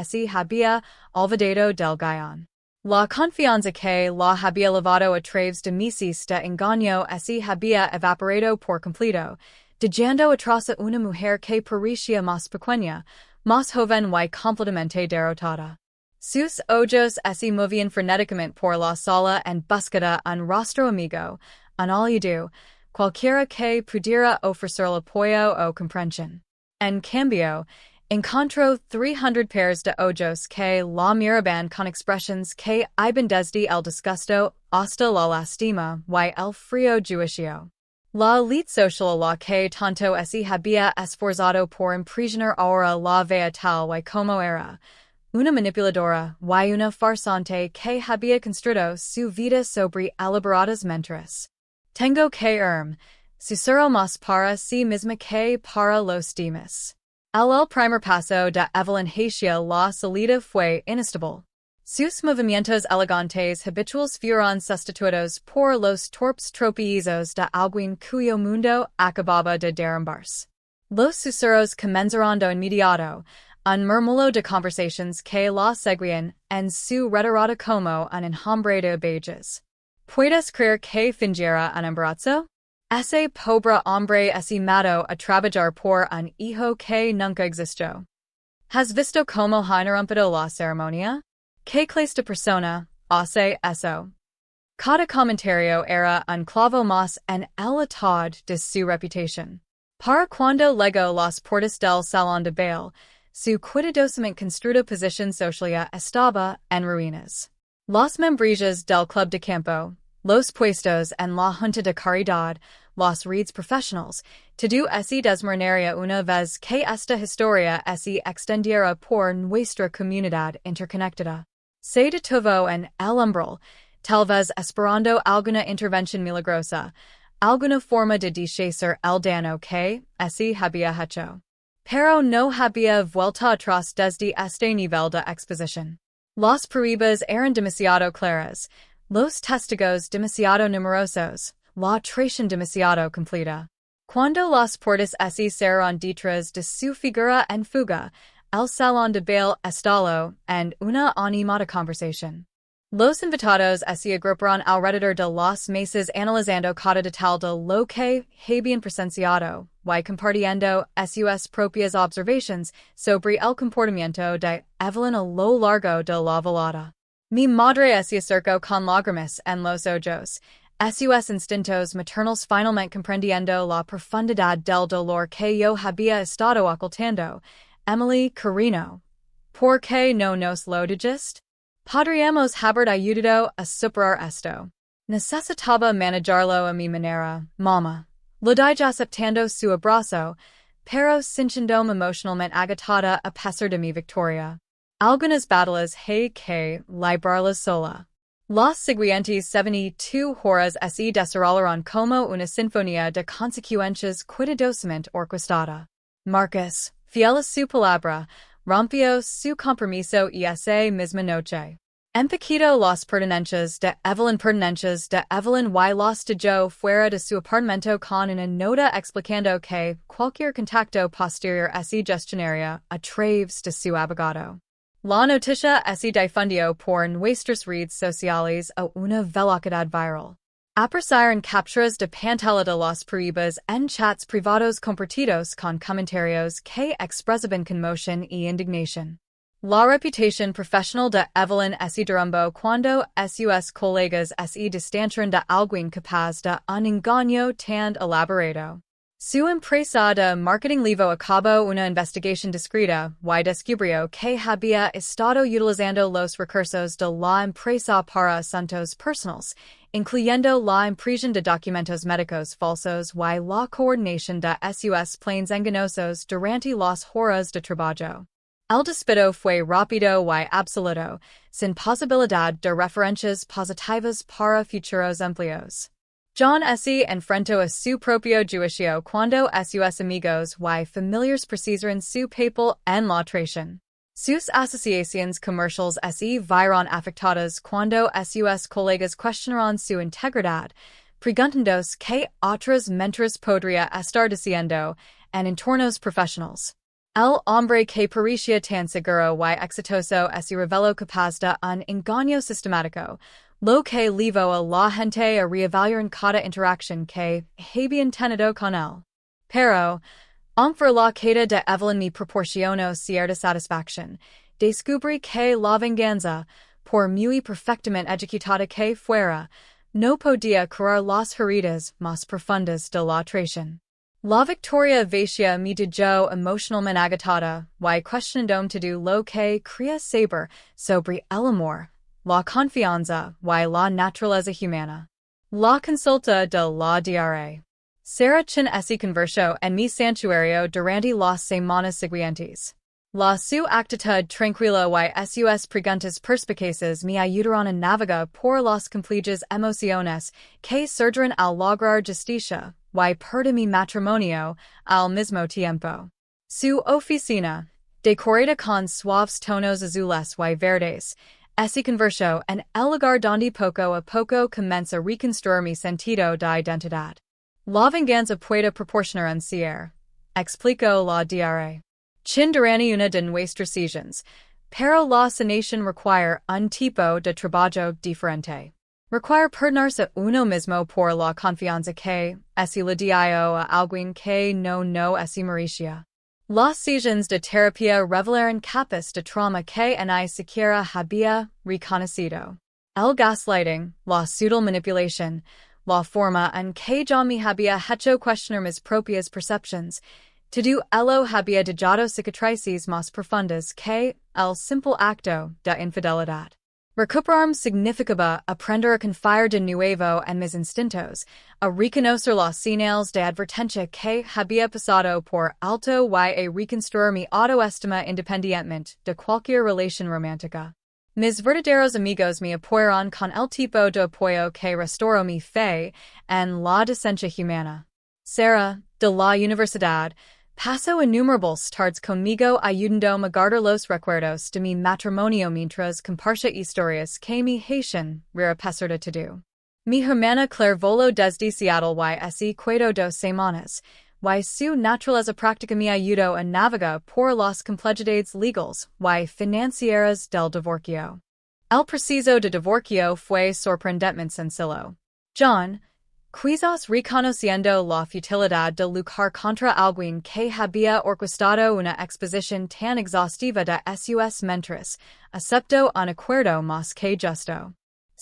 se había olvidado del guión. La confianza que la había levado a través de meses de engaño se había evaporado por completo, Dejando atrás a una mujer que parecía más pequeña, más joven y completamente derrotada. Sus ojos se movían frenéticamente por la sala en búsqueda un rostro amigo, un aliado, cualquiera que pudiera ofrecerle apoyo o comprensión. En cambio, encontró 300 pares de ojos que la miraban con expresiones que iban desde el disgusto hasta la lastima y el frío juicio. La elite social a la que tanto se había esforzado por impresionar ahora la veía tal y como era, una manipuladora y una farsante que había construido su vida sobre elaboradas mentiras. Tengo que susurro más para sí misma que para los demás. El primer paso de Evelyn hacia la salida fue inestable. Sus movimientos elegantes habituales fueron sustituidos por los torpes tropiezos de alguien cuyo mundo acababa de derrumbarse. Los susurros comenzaron de inmediato, un murmullo de conversaciones que la seguían en su retirada como un enjambre de abejas. ¿Puedes creer que fingiera un embarazo? Ese pobre hombre se mató a trabajar por un hijo que nunca existió. ¿Has visto cómo ha interrumpido la ceremonia? ¿Qué clase de persona hace eso? Cada comentario era un clavo más en el ataúd de su reputación. Para cuando llegó las puertas del salón de baile, su cuidadosamente construida posición social estaba en ruinas. Las membrillas del club de campo, los puestos en la junta de caridad, los reeds profesionales, todo se desmoronaría una vez que esta historia se extendiera por nuestra comunidad interconectada. Se detuvo en el umbral, tal vez esperando alguna intervención milagrosa, alguna forma de deshacer el daño que se había hecho. Pero no había vuelta atrás desde este nivel de exposición. Las pruebas eran demasiado claras, los testigos demasiado numerosos, la traición demasiado completa. Cuando las puertas se cerraron detrás de su figura en fuga, el salón de baile estalló en una animada conversación. Los invitados se agruparon alrededor de las mesas analizando cada detalle de lo que habían presenciado y compartiendo sus propias observaciones sobre el comportamiento de Evelyn a lo largo de la velada. Mi madre se acercó con lágrimas en los ojos, sus instintos maternals finalmente comprendiendo la profundidad del dolor que yo había estado ocultando. Emily, cariño, ¿por qué no nos lo dijiste? Podríamos haber ayudado a superar esto. Necesitaba manejarlo a mi manera, mamá. Lo dije aceptando su abrazo, pero sintiéndome emocionalmente agotada a pesar de mi victoria. Algunas batallas hay que librarlas sola. Las siguientes 72 horas se desarrollaron como una sinfonía de consecuencias cuidadosamente orquestada. Marcus, fiel a su palabra, rompió su compromiso esa misma noche. Empaquetó las pertenencias de Evelyn y las dejó fuera de su apartamento con una nota explicando que cualquier contacto posterior se gestionaría a través de su abogado. La noticia se difundió por nuestras redes sociales a una velocidad viral. Aparecieron capturas de pantalla de las pruebas en chats privados compartidos con comentarios que expresaban conmoción y indignación. La reputación profesional de Evelyn se derrumbó cuando sus colegas se distanciaron de alguien capaz de un engaño tan elaborado. Su empresa de marketing llevó a cabo una investigación discreta y descubrió que había estado utilizando los recursos de la empresa para asuntos personales, incluyendo la impresión de documentos médicos falsos y la coordinación de sus planes engañosos durante las horas de trabajo. El despido fue rápido y absoluto, sin posibilidad de referencias positivas para futuros empleos. John se enfrentó a su propio juicio cuando sus amigos y familiares precisaron su papel en la traición. Sus asociaciones comerciales se vieron afectadas cuando sus colegas cuestionaron su integridad, preguntándose qué otras mentiras podría estar diciendo en entornos profesionales. El hombre que parecía tan seguro y exitoso se reveló capaz de un engaño sistemático, lo que llevó a la gente a reevaluar cada interacción que habían tenido con él. Pero, aunque la queda de Evelyn me proporcionó cierta satisfacción, descubrí que la venganza, por muy perfectamente ejecutada que fuera, no podía curar las heridas más profundas de la traición. La victoria vacía me dejó emocionalmente agotada, y cuestionando todo lo que quería saber sobre el amor, la confianza y la naturaleza humana. La consulta de la diaria. Sarah Chin se convirtió en mi santuario durante las semanas siguientes. La su actitud tranquila y sus preguntas perspicaces me ayudaron a navegar por las complejas emociones que surgen al lograr justicia y perder mi matrimonio al mismo tiempo. Su oficina, decorada con suaves tonos azules y verdes, se convirtió en el lugar donde poco a poco comencé a reconstruir mi sentido de identidad. La venganza puede proporcionar un cierre, explicó la diaria. Chin durante una de nuestras sesiones, pero la sanación requiere un tipo de trabajo diferente. Requiere perdonarse uno mismo por la confianza que le dio a alguien que no se merecía. Las sesiones de terapia revelaron capas de trauma que ni siquiera había reconocido. El gaslighting, la sutil manipulación, la forma en que yo me había hecho cuestionar mis propias percepciones, todo ello había dejado cicatrices más profundas que el simple acto de infidelidad. Recuperarme significaba aprender a confiar de nuevo en mis instintos, a reconocer las señales de advertencia que había pasado por alto y a reconstruir mi autoestima independientemente de cualquier relación romántica. Mis verdaderos amigos me apoyaron con el tipo de apoyo que restauró mi fe en la decencia humana. Sarah, de la universidad, pasó innumerables tardes conmigo ayudándome a guardar los recuerdos de mi matrimonio mientras compartía historias que me hacían reír a pesar de todo. Mi hermana Claire voló desde Seattle y cuidó 2 semanas, y su naturaleza práctica me ayudó a navegar por las complejidades legales y financieras del divorcio. El proceso de divorcio fue sorprendentemente sencillo. John, quizás reconociendo la futilidad de luchar contra alguien que había orquestado una exposición tan exhaustiva de sus mentiras, aceptó un acuerdo más que justo.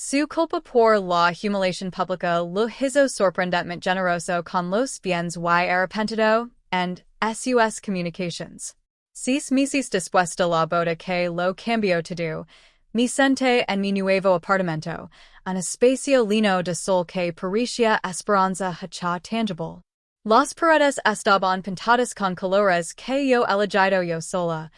Su culpa por la humiliación pública lo hizo sorprendentemente generoso con los bienes y arrepentido en sus comunicaciones. 6 meses después de la boda que lo cambió todo, me senté en mi nuevo apartamento, un espacio lleno de sol que parecía esperanza hecha tangible. Las paredes estaban pintadas con colores que yo elegido yo sola,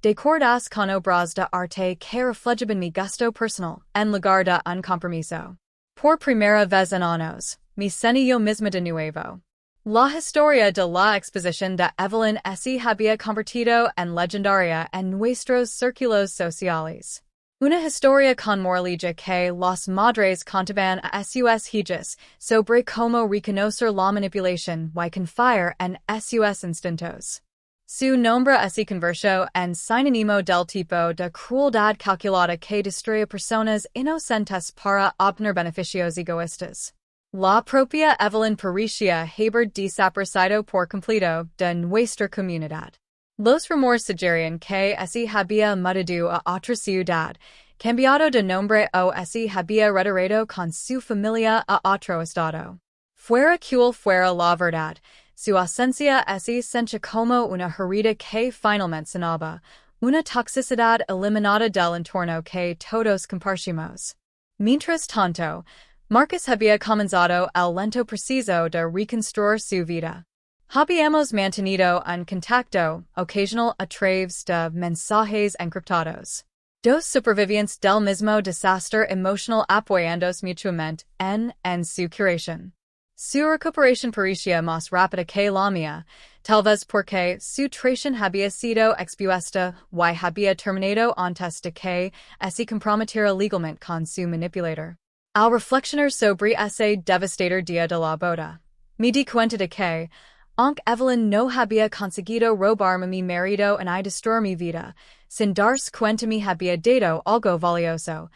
decoradas con obras de arte que reflejaban mi gusto personal en lugar de un compromiso. Por primera vez en años, me sentí yo misma de nuevo. La historia de la exposición de Evelyn se había convertido en legendaria en nuestros círculos sociales. Una historia con moraleja que las madres contaban a sus hijas sobre cómo reconocer la manipulación y confiar en sus instintos. Su nombre se convirtió en sinónimo del tipo de crueldad calculada que destruye personas inocentes para obtener beneficios egoístas. La propia Evelyn parecía haber desaparecido por completo de nuestra comunidad. Los rumores sugerían que se había mudado a otra ciudad, cambiado de nombre o se había retirado con su familia a otro estado. Fuera cual fuera la verdad, su ausencia se sentía como una herida que finalmente sanaba, una toxicidad eliminada del entorno que todos compartimos. Mientras tanto, Marcus había comenzado el lento proceso de reconstruir su vida. Habíamos mantenido un contacto ocasional a través de mensajes encriptados. 2 supervivientes del mismo desastre emocional apoyándose mutuamente en su curación. Su recuperación parecía más rápida que la mía, tal vez porque su traición había sido expuesta y había terminado antes de que se comprometiera legalmente con su manipulador. Al reflexionar sobre ese devastador día de la boda, me di cuenta de que, aunque Evelyn no había conseguido robarme mi marido y destruir mi vida, sin darse cuenta me había dado algo valioso,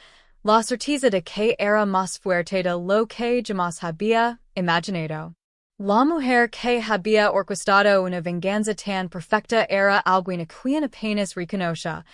la certeza de que era más fuerte de lo que jamás había imaginado. La mujer que había orquestado una venganza tan perfecta era alguien a quien apenas reconocía,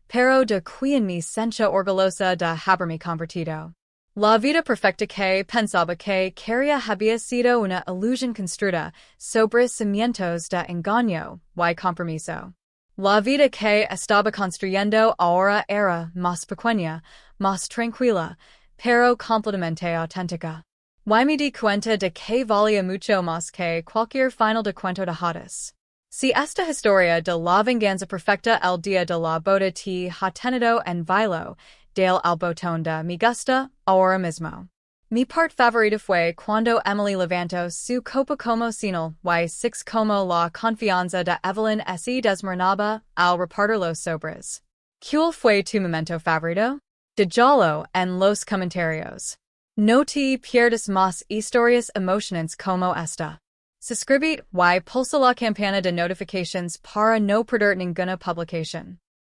pero de quien me sentía orgullosa de haberme convertido. La vida perfecta que pensaba que quería había sido una ilusión construida sobre cimientos de engaño y compromiso. La vida que estaba construyendo ahora era más pequeña, más tranquila, pero completamente auténtica. Y me di cuenta de que valía mucho más que cualquier final de cuento de hadas. Si esta historia de la venganza perfecta el día de la boda te ha tenido en vilo, del al botón de me gusta, ahora mismo. Mi part favorita fue cuando Emily levantó su copa como señal y six como la confianza de Evelyn se desmoronaba al repartir los sobres. ¿Cuál fue tu momento favorito? Déjalo en los comentarios. No te pierdas más historias emocionantes como esta. Suscríbete y pulsa la campana de notifications para no perder ninguna publicación.